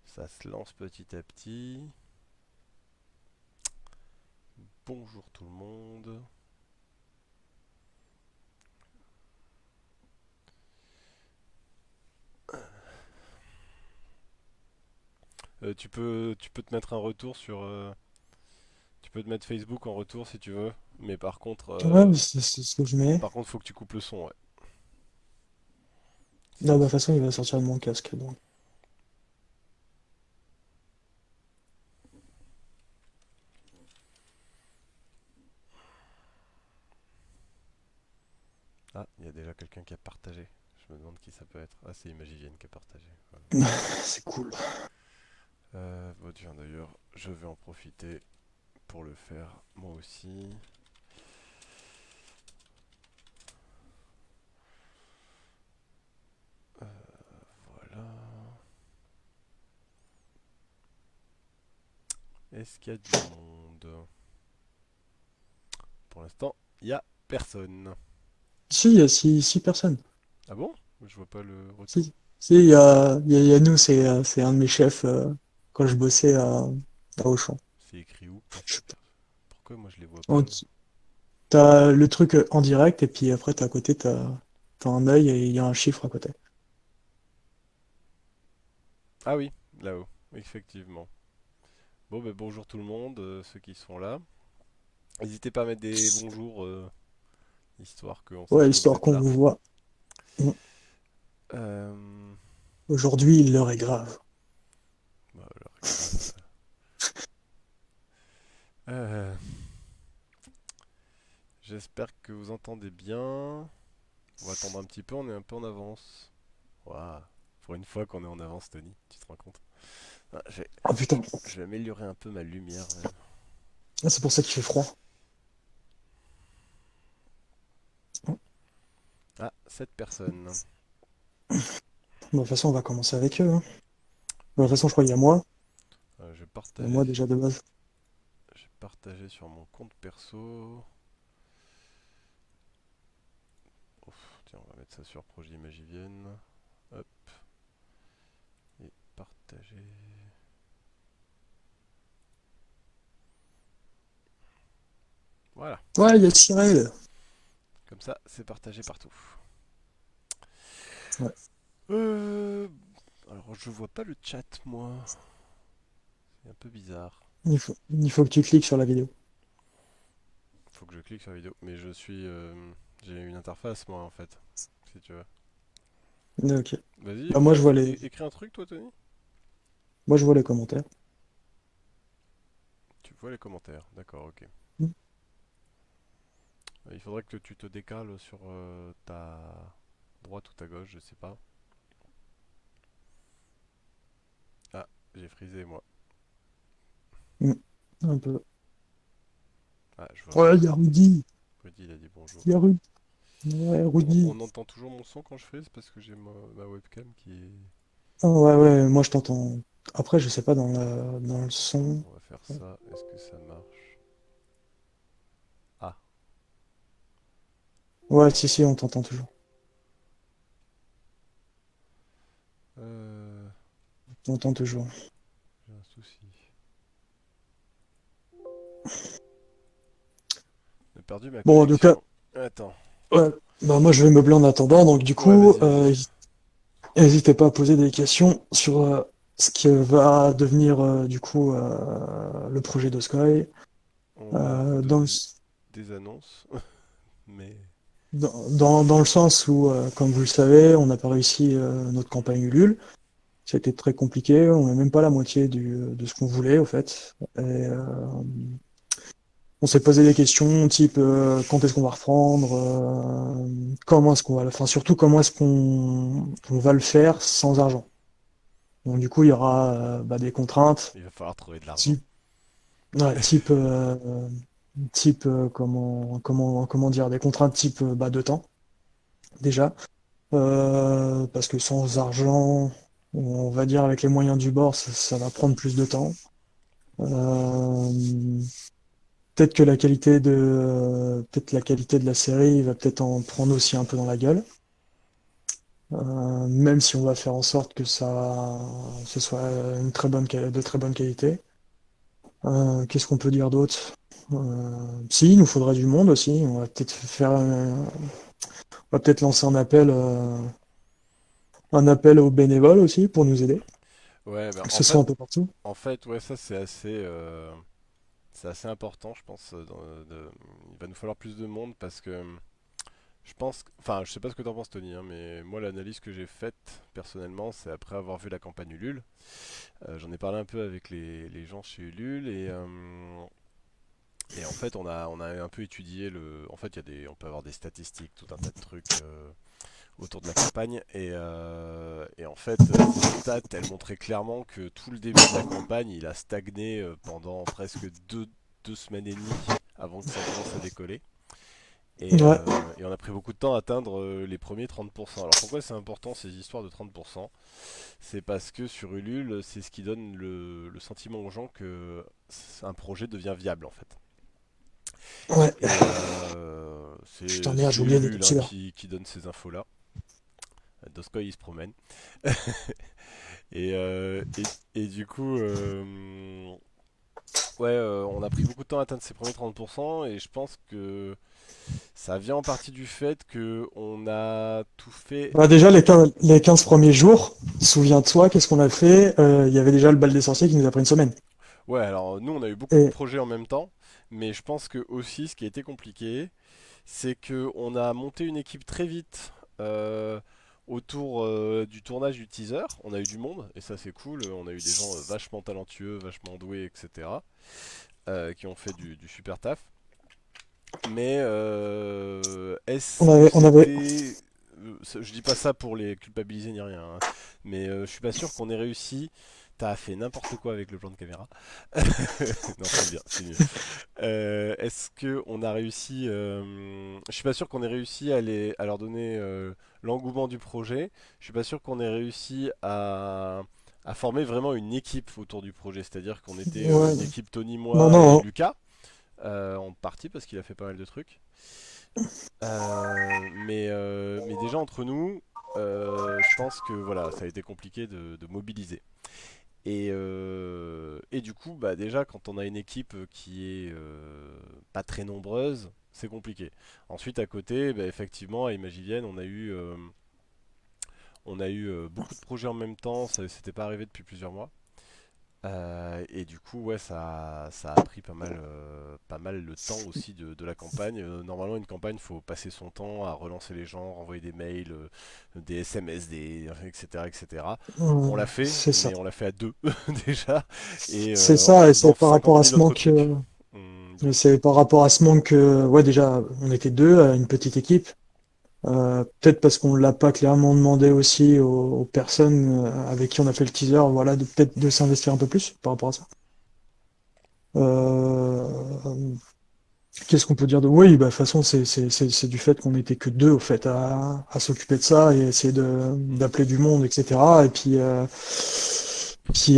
Ça se lance petit à petit. Bonjour tout le monde. Tu peux te mettre un retour sur. Tu peux te mettre Facebook en retour si tu veux. Mais Ouais, mais c'est ce que je mets. par contre, faut que tu coupes le son, ouais. Là, bah, de Sinon, toute façon, il va sortir de mon casque. Donc. ah, il y a déjà quelqu'un qui a partagé. Je me demande qui ça peut être. Ah, c'est Imagivienne qui a partagé. Voilà. C'est cool. Bon, tiens, d'ailleurs, je vais en profiter pour le faire moi aussi. Voilà. Est-ce qu'il y a du monde? Pour l'instant, il y a personne. Si, il y a six personnes. Ah bon? Je vois pas le retour. Si, si, il y a nous, c'est un de mes chefs quand je bossais à Auchan. C'est écrit où? Je sais pas. Pourquoi moi je les vois pas En là? dessous. T'as le truc en direct, et puis après, t'as à côté, t'as un œil et il y a un chiffre à côté. Ah oui, là-haut, effectivement. Bon, ben bonjour tout le monde, ceux qui sont là. N'hésitez pas à mettre des bonjours, histoire qu'on sache Ouais, que vous histoire êtes qu'on là. vous voit. Mm. Euh... Aujourd'hui, l'heure est grave. Bah, alors, grave. Euh, J'espère que vous entendez bien. On va attendre un petit peu, on est un peu en avance. Waouh. Pour une fois qu'on est en avance, Tony, tu te rends compte? Ah, Ah putain, je vais améliorer un peu ma lumière même. ah, c'est pour ça qu'il fait froid. Ah, 7 personnes. Bon, de toute façon, on va commencer avec eux. Hein. Bon, de toute Oui, façon, je crois qu'il y a moi. je vais Il y a partager. moi déjà de base. J'ai partagé sur mon compte perso. Ouf, tiens, on va mettre ça sur Projet Imagivienne. Hop, et partager. Voilà, Ouais, il y a Cyril. comme ça, c'est partagé partout. Ouais. Euh... Alors, je vois pas le chat, moi. C'est un peu bizarre. Il faut que tu cliques sur la vidéo. Faut que je clique sur la vidéo. Mais je suis... j'ai une interface, moi, en fait. Si tu veux. Ok. Vas-y, Bah, écris un truc, toi, Tony. moi, je vois les commentaires. Tu vois les commentaires. D'accord, ok. Mm. Il faudrait que tu te décales sur ta droite ou ta gauche, je sais pas. Ah, j'ai frisé, moi. Mm. Un peu. Ah, je vois Ouais, il Rudy. y a Rudy. Rudy, il a dit bonjour. Il y a Rudy. Ouais, Rudy. On entend toujours mon son quand je fais, c'est parce que j'ai ma webcam qui est... Ah, ouais, ouais, moi, je t'entends. Après, je sais pas dans le Alors, son. on va faire ça. Est-ce que ça marche? Ah, Ouais, si, si, on t'entend toujours. euh, On t'entend toujours. j'ai un souci. J'ai perdu ma Bon, en tout cas, connexion. Attends. ouais. Bah, moi, je vais meubler en attendant. Donc, du Ouais, coup, vas-y, vas-y. n'hésitez pas à poser des questions sur ce qui va devenir, du coup, le projet de Sky. On va vous Euh, dans le, donner des annonces, mais... dans le sens où, comme vous le savez, on n'a pas réussi notre campagne Ulule. Ça a été très compliqué, on n'a même pas la moitié de ce qu'on voulait, au fait. On s'est posé des questions type quand est-ce qu'on va reprendre, comment est-ce qu'on va le enfin surtout comment est-ce qu'on va le faire sans argent. Donc du coup, il y aura bah, des contraintes Il va falloir trouver de l'argent. type ouais, type comment dire des contraintes type bah, de temps déjà. Parce que sans argent, on va dire avec les moyens du bord, ça va prendre plus de temps. Euh, peut-être que peut-être la qualité de la série va peut-être en prendre aussi un peu dans la gueule. même si on va faire en sorte que ce soit de très bonne qualité. Qu'est-ce qu'on peut dire d'autre? Si, il nous faudrait du monde aussi. On va peut-être lancer un appel aux bénévoles aussi pour nous aider, Ouais, que ce soit un peu partout. en fait, ouais, ça c'est assez important, je pense. Il va nous falloir plus de monde parce que enfin, je sais pas ce que t'en penses, Tony, hein, mais moi, l'analyse que j'ai faite personnellement, c'est après avoir vu la campagne Ulule. J'en ai parlé un peu avec les gens chez Ulule et en fait, on a un peu étudié en fait, on peut avoir des statistiques, tout un tas de trucs autour de la campagne et en fait, ces stats, elles montraient clairement que tout le début de la campagne, il a stagné pendant presque deux semaines et demie avant que ça commence à décoller. Ouais, Et on a pris beaucoup de temps à atteindre les premiers 30%. Alors pourquoi c'est important ces histoires de 30%? C'est parce que sur Ulule, c'est ce qui donne le sentiment aux gens que un projet devient viable en fait. ouais. Et Putain, merde, c'est j'ai oublié les Ulule hein, teasers. qui donne ces infos-là. Doskoy il se promène. Et, et du coup, ouais, on a pris beaucoup de temps à atteindre ces premiers 30% et je pense que ça vient en partie du fait que on a tout fait. Bah déjà, les 15 premiers jours, souviens-toi, qu'est-ce qu'on a fait? Il y avait déjà le bal des sorciers qui nous a pris une semaine. Ouais, alors nous on a eu beaucoup de Et projets en même temps, mais je pense que aussi ce qui a été compliqué, c'est que on a monté une équipe très vite autour du tournage du teaser. On a eu du monde et ça c'est cool. On a eu des gens vachement talentueux, vachement doués, etc. Qui ont fait du super taf. Mais est-ce que on avait, c'était... Je dis pas ça pour les culpabiliser ni rien, hein, mais je suis pas sûr qu'on ait réussi. T'as fait n'importe quoi avec le plan de caméra. Non, c'est bien, c'est mieux. Est-ce que on a réussi Je suis pas sûr qu'on ait réussi à leur donner l'engouement du projet. Je suis pas sûr qu'on ait réussi à former vraiment une équipe autour du projet. C'est-à-dire qu'on était ouais, une équipe Tony, non, moi et non, Lucas en partie parce qu'il a fait pas mal de trucs. Mais déjà entre nous, je pense que voilà, ça a été compliqué de mobiliser. Et du coup, bah déjà, quand on a une équipe qui est pas très nombreuse, c'est compliqué. Ensuite, à côté, bah, effectivement, à Imagilienne, on a eu beaucoup de projets en même temps. Ça s'était pas arrivé depuis plusieurs mois. Et du coup, ouais, ça a pris pas mal le temps aussi de la campagne. Normalement, une campagne, faut passer son temps à relancer les gens, renvoyer des mails, des SMS, etc., etc. On l'a fait, c'est ça. mais on l'a fait à deux déjà, et C'est en ça, et faisant 50 000 autres trucs. Donc, c'est par rapport à ce manque, ouais, déjà, on était deux, une petite équipe. Peut-être parce qu'on l'a pas clairement demandé aussi aux personnes avec qui on a fait le teaser, voilà, de peut-être de s'investir un peu plus par rapport à ça. Euh, Qu'est-ce qu'on peut dire de... Oui, bah, de toute façon, c'est du fait qu'on n'était que deux, au fait, à s'occuper de ça et essayer mm. d'appeler du monde, etc. Et puis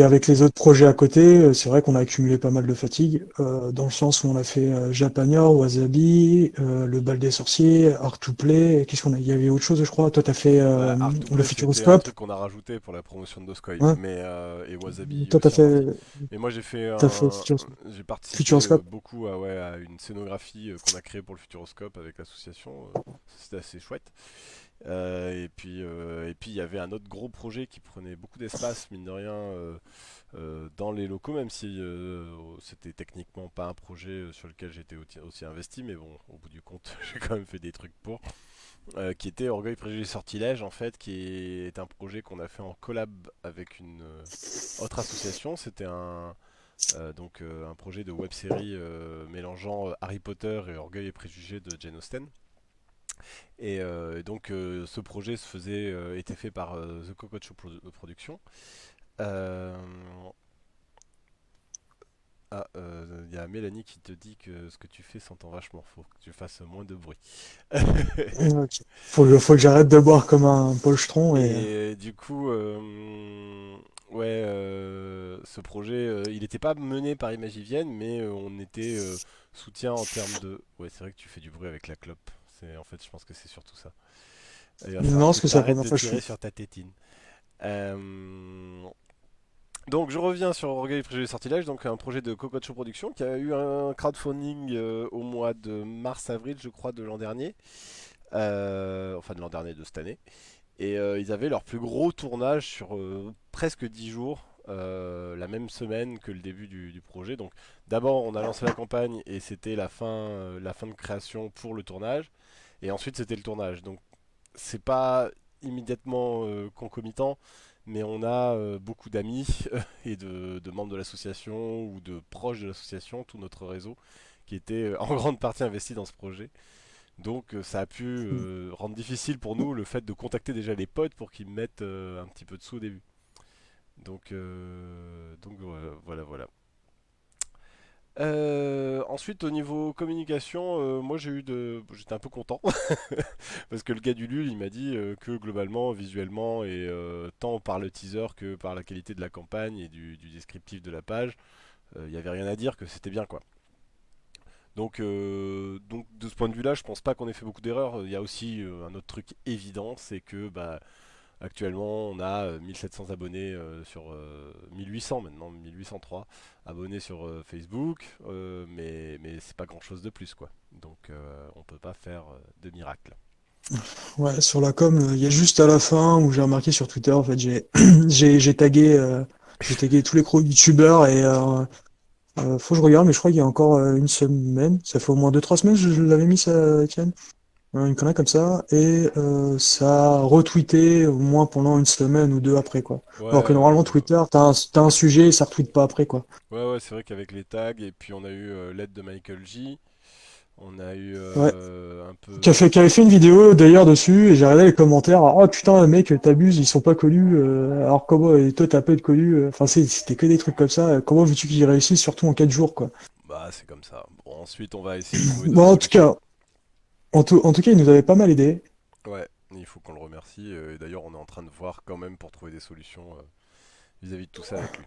avec les autres projets à côté, c'est vrai qu'on a accumulé pas mal de fatigue, dans le sens où on a fait Japanior, Wasabi, le bal des sorciers, Art to Play, qu'est-ce qu'on a? Il y avait autre chose, je crois. Toi, t'as fait Bah, Art to le Play, c'était un Futuroscope, truc qu'on a rajouté pour la promotion de Doskoy, hein? mais et Wasabi Toi, aussi en partie. Mais moi, t'as fait j'ai participé Futuroscope. beaucoup ouais, à une scénographie qu'on a créée pour le Futuroscope avec l'association. C'était assez chouette. Et puis il y avait un autre gros projet qui prenait beaucoup d'espace, mine de rien, dans les locaux, même si c'était techniquement pas un projet sur lequel j'étais aussi investi, mais bon, au bout du compte, j'ai quand même fait des trucs pour. Qui était Orgueil, Préjugés, Sortilèges, en fait, qui est un projet qu'on a fait en collab avec une autre association. C'était un projet de web-série mélangeant Harry Potter et Orgueil et Préjugés de Jane Austen. Ce projet était fait par The Cocotte Show Productions. Euh, il y a Mélanie qui te dit que ce que tu fais s'entend vachement, faut que tu fasses moins de bruit. Ok. Faut que j'arrête de boire comme un polchtron et Et du coup, ouais, ce projet, il n'était pas mené par Imagivienne, mais on était soutien en termes de... Ouais, c'est vrai que tu fais du bruit avec la clope. En fait, je pense que c'est surtout ça. Il va falloir Non, que parce que tu c'est la arrêtes première de fois que je tirer suis. sur ta tétine. Euh, Donc je reviens sur Orgueil, Préjugés et Sortilèges, donc un projet de Cocotte Show Production qui a eu un crowdfunding au mois de mars-avril, je crois, de l'an dernier. Enfin de l'an dernier, de cette année. Et ils avaient leur plus gros tournage sur presque 10 jours, la même semaine que le début du projet. Donc d'abord on a lancé la campagne et c'était la fin de création pour le tournage. Et ensuite c'était le tournage. Donc c'est pas immédiatement concomitant, mais on a beaucoup d'amis et de membres de l'association ou de proches de l'association, tout notre réseau, qui était en grande partie investi dans ce projet. Donc ça a pu rendre difficile pour nous le fait de contacter déjà les potes pour qu'ils mettent un petit peu de sous au début. Donc voilà, voilà. Ensuite, au niveau communication, moi j'étais un peu content parce que le gars du LUL, il m'a dit que globalement, visuellement et tant par le teaser que par la qualité de la campagne et du descriptif de la page, il n'y avait rien à dire, que c'était bien quoi. Donc de ce point de vue-là, je pense pas qu'on ait fait beaucoup d'erreurs. Il y a aussi un autre truc évident, c'est que bah, actuellement on a 1700 abonnés sur 1800 maintenant, 1803 abonnés sur Facebook, mais c'est pas grand-chose de plus quoi. Donc on peut pas faire de miracle. Ouais, sur la com, il y a juste à la fin où j'ai remarqué sur Twitter, en fait, j'ai tagué tous les gros youtubeurs et faut que je regarde, mais je crois qu'il y a encore une semaine, ça fait au moins 2-3 semaines que je l'avais mis ça, Étienne, une connerie comme ça, et ça a retweeté au moins pendant une semaine ou deux après, quoi. Ouais, Alors que normalement, Twitter, t'as un sujet et ça retweet pas après, quoi. ouais, c'est vrai qu'avec les tags, et puis on a eu l'aide de Michael J, on a eu Ouais. un peu. Qui avait fait une vidéo d'ailleurs dessus, et j'ai regardé les commentaires, oh putain, mec, t'abuses, ils sont pas connus, alors comment, et toi t'as pas être connu, enfin c'était que des trucs comme ça, comment veux-tu qu'ils réussissent, surtout en 4 jours, quoi. Bah, c'est comme ça. Bon, ensuite, on va essayer de trouver d'autres Bon, solutions. en tout cas, il nous avait pas mal aidé. Ouais, il faut qu'on le remercie. Et d'ailleurs, on est en train de voir quand même pour trouver des solutions vis-à-vis de tout ça avec lui.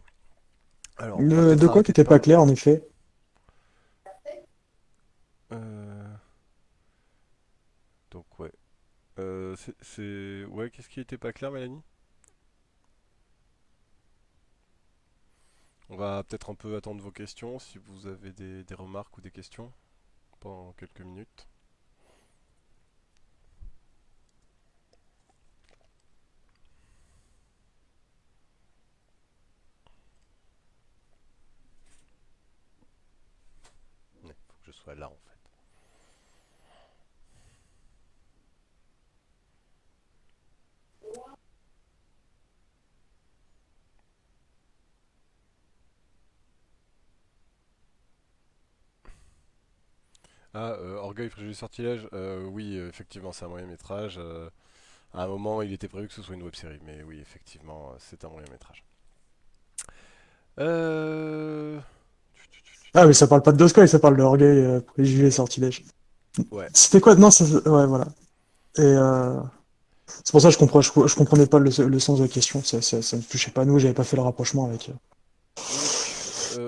Alors, on va De peut-être quoi qui arrêter de était pas parler. clair, en effet. Euh, donc, ouais. Ouais, qu'est-ce qui était pas clair, Mélanie? On va peut-être un peu attendre vos questions si vous avez des remarques ou des questions pendant quelques minutes. Il faut que je sois là en fait. Ah, Orgueil, Préjugés, Sortilèges. Oui, effectivement, c'est un moyen métrage. À un moment, il était prévu que ce soit une web série, mais oui, effectivement, c'est un moyen métrage. Euh... Ah, mais ça parle pas de Doscoy, ça parle de Orgueil, préjugés et sortilèges. Ouais. C'était quoi? Non, ouais, voilà. Et c'est pour ça que je comprenais pas le sens de la question, ça ne touchait pas à nous, j'avais pas fait le rapprochement Donc,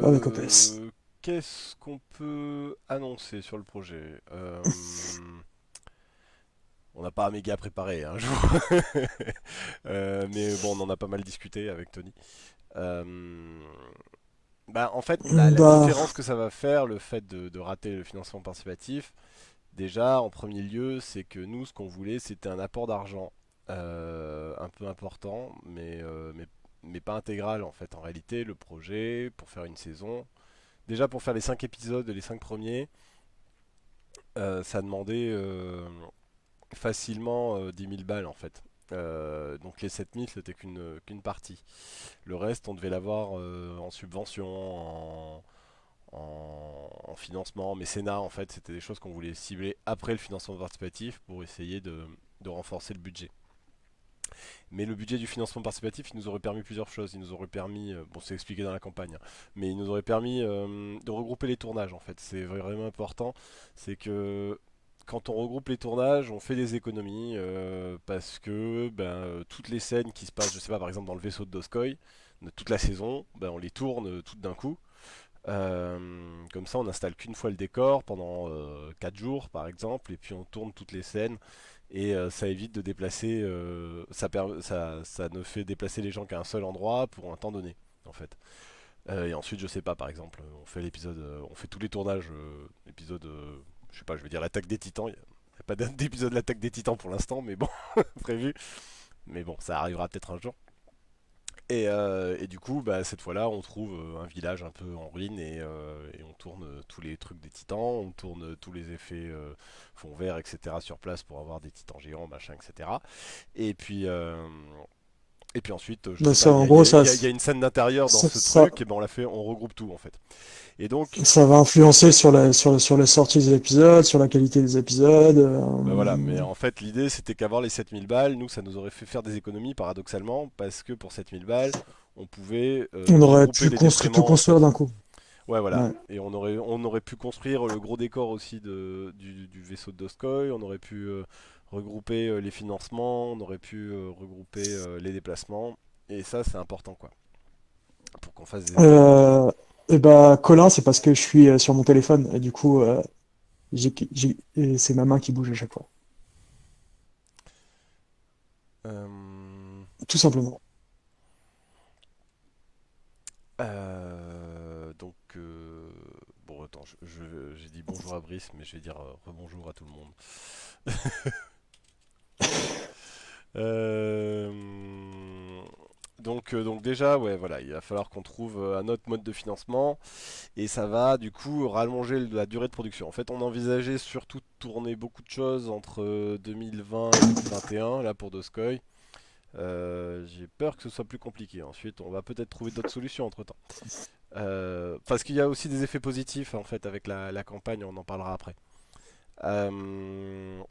avec OPS. qu'est-ce qu'on peut annoncer sur le projet? On n'a pas un méga préparé, hein, je vous- mais bon, on en a pas mal discuté avec Tony. Euh, Bah, en fait, la Bah, différence que ça va faire, le fait de rater le financement participatif, déjà, en premier lieu, c'est que nous, ce qu'on voulait, c'était un apport d'argent un peu important, mais pas intégral en fait. En réalité, le projet, pour faire une saison, déjà pour faire les 5 épisodes, les 5 premiers, ça demandait facilement 10 000 balles en fait. Donc les 7 000, c'était qu'une partie. Le reste, on devait l'avoir en subvention, en financement, en mécénat en fait. C'était des choses qu'on voulait cibler après le financement participatif pour essayer de renforcer le budget. Mais le budget du financement participatif, il nous aurait permis plusieurs choses. Il nous aurait permis, bon c'est expliqué dans la campagne, hein, mais il nous aurait permis de regrouper les tournages en fait. C'est vraiment important. C'est que quand on regroupe les tournages, on fait des économies parce que toutes les scènes qui se passent, je sais pas, par exemple dans le vaisseau de Doskoy, toute la saison, ben, on les tourne toutes d'un coup. Comme ça, on n'installe qu'une fois le décor pendant 4 jours, par exemple, et puis on tourne toutes les scènes et ça évite de déplacer, ça ne fait déplacer les gens qu'à un seul endroit pour un temps donné, en fait. Et ensuite, je sais pas, par exemple, on fait l'épisode, on fait tous les tournages, l'épisode, je sais pas, je vais dire l'attaque des Titans. Il n'y a pas d'épisode de l'attaque des Titans pour l'instant, mais bon, prévu. Mais bon, ça arrivera peut-être un jour. Et du coup, bah, cette fois-là, on trouve un village un peu en ruine et on tourne tous les trucs des titans, on tourne tous les effets fond vert, etc. sur place pour avoir des titans géants, machin, etc. Et puis, euh, et puis ensuite, je Ben, sais pas, ça, en gros, il y a une scène d'intérieur dans ça, ce ça, truc, et ben on l'a fait, on regroupe tout en fait. Et donc, ça va influencer sur la sortie des épisodes, sur la qualité des épisodes. bah voilà, mais en fait, l'idée c'était qu'avoir les 7000 balles, nous ça nous aurait fait faire des économies paradoxalement, parce que pour 7000 balles, on pouvait On aurait regrouper pu les tout défraiements en construire fait. d'un coup. Ouais, voilà. Ouais. Et on aurait pu construire le gros décor aussi du vaisseau de Doskoy, on aurait pu regrouper les financements, on aurait pu regrouper les déplacements. Et ça, c'est important, quoi, pour qu'on fasse des économies. Euh, et bah, Colin, c'est parce que je suis sur mon téléphone et du coup, et c'est ma main qui bouge à chaque fois. Euh, Tout simplement. bon, attends, j'ai dit bonjour à Brice, mais je vais dire rebonjour à tout le monde. Euh, donc déjà, ouais, voilà, il va falloir qu'on trouve un autre mode de financement et ça va du coup rallonger la durée de production. En fait, on envisageait surtout de tourner beaucoup de choses entre 2020 et 2021 là pour Doskoy. J'ai peur que ce soit plus compliqué. Ensuite, on va peut-être trouver d'autres solutions entre-temps. Parce qu'il y a aussi des effets positifs en fait avec la campagne, on en parlera après. Euh,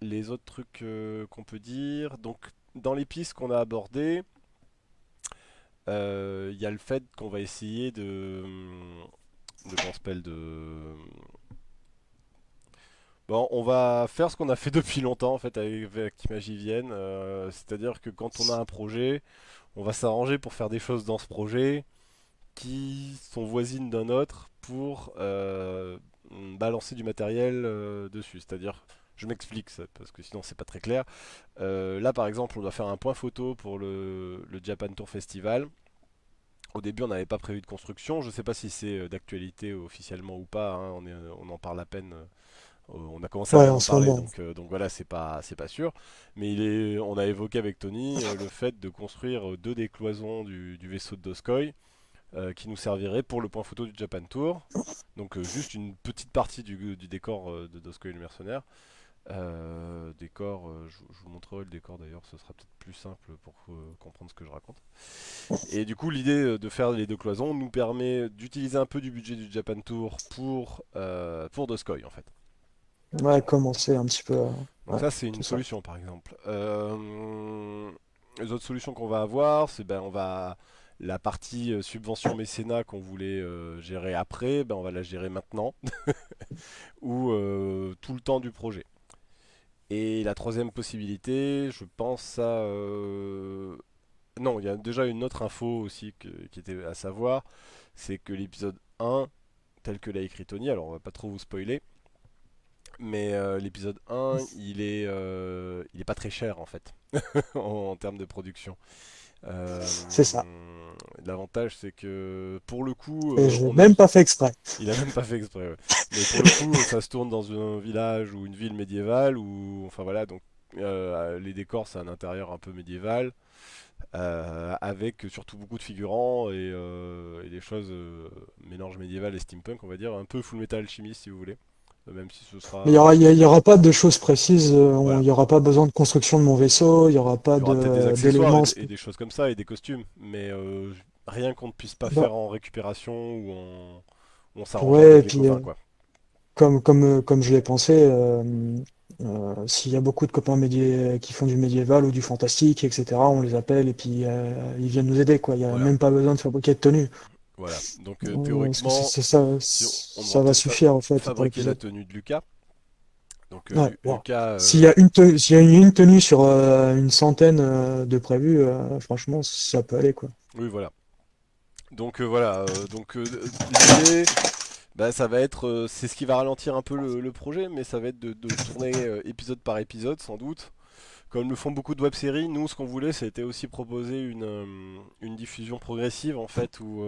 les autres trucs qu'on peut dire, donc dans les pistes qu'on a abordées, il y a le fait qu'on va essayer de comment ça s'appelle bon, on va faire ce qu'on a fait depuis longtemps en fait avec Imagivienne, c'est-à-dire que quand on a un projet, on va s'arranger pour faire des choses dans ce projet qui sont voisines d'un autre pour balancer du matériel dessus. C'est-à-dire, je m'explique parce que sinon c'est pas très clair. Là par exemple, on doit faire un point photo pour le Japan Tour Festival. Au début, on n'avait pas prévu de construction. Je ne sais pas si c'est d'actualité officiellement ou pas, hein. On en parle à peine. On a commencé à Ouais, peine en en ce parler, moment. donc voilà, c'est pas sûr. Mais on a évoqué avec Tony le fait de construire deux des cloisons du vaisseau de Doskoy qui nous servirait pour le point photo du Japan Tour. Donc juste une petite partie du décor de Doskoy le mercenaire. Décor, je vous montrerai le décor d'ailleurs, ce sera peut-être plus simple pour comprendre ce que je raconte. Et du coup, l'idée de faire les deux cloisons nous permet d'utiliser un peu du budget du Japan Tour pour Doskoy en fait. Ouais, commencer un petit peu. Donc Ouais, ça, c'est une c'est ça. solution par exemple. Les autres solutions qu'on va avoir, c'est ben on va la partie subvention mécénat qu'on voulait gérer après, ben on va la gérer maintenant ou tout le temps du projet. Et la troisième possibilité, je pense à non, il y a déjà une autre info aussi qui était à savoir, c'est que l'épisode 1, tel que l'a écrit Tony, alors on va pas trop vous spoiler, mais l'épisode 1, il est pas très cher en fait, en termes de production. Euh, C'est ça. L'avantage, c'est que pour le coup, Et je l'ai même pas fait exprès. il a même pas fait exprès, ouais. Mais pour le coup, ça se tourne dans un village ou une ville médiévale, ou enfin voilà, donc les décors, c'est un intérieur un peu médiéval, avec surtout beaucoup de figurants et des choses mélange médiéval et steampunk, on va dire, un peu Full Metal Alchemist si vous voulez, même si ce Mais sera, il y aura pas de choses précises. Il voilà. y aura pas besoin de construction de mon vaisseau. Il y aura pas Il y aura peut-être des accessoires d'éléments. et des choses comme ça et des costumes, mais rien qu'on ne puisse pas Bah, faire en récupération ou en s'arrangeant ouais, et avec les puis copains, quoi. comme je l'ai pensé, s'il y a beaucoup de copains qui font du médiéval ou du fantastique, etc., on les appelle et puis ils viennent nous aider, quoi. Il y a Voilà, même pas besoin de fabriquer de tenue. voilà. Donc Parce que théoriquement, c'est ça, si on devra ça va peut-être suffire en fait pour fabriquer la l'épisode. tenue de Lucas. Donc Ouais, wow. Lucas, S'il y a une tenue sur une centaine de prévues, franchement, ça peut aller, quoi. oui voilà. Donc voilà. Donc l'idée, Bah, ça va être, c'est ce qui va ralentir un peu le projet, mais ça va être de tourner épisode par épisode, sans doute. Comme le font beaucoup de web-séries, nous, ce qu'on voulait, c'était aussi proposer une diffusion progressive, en fait, où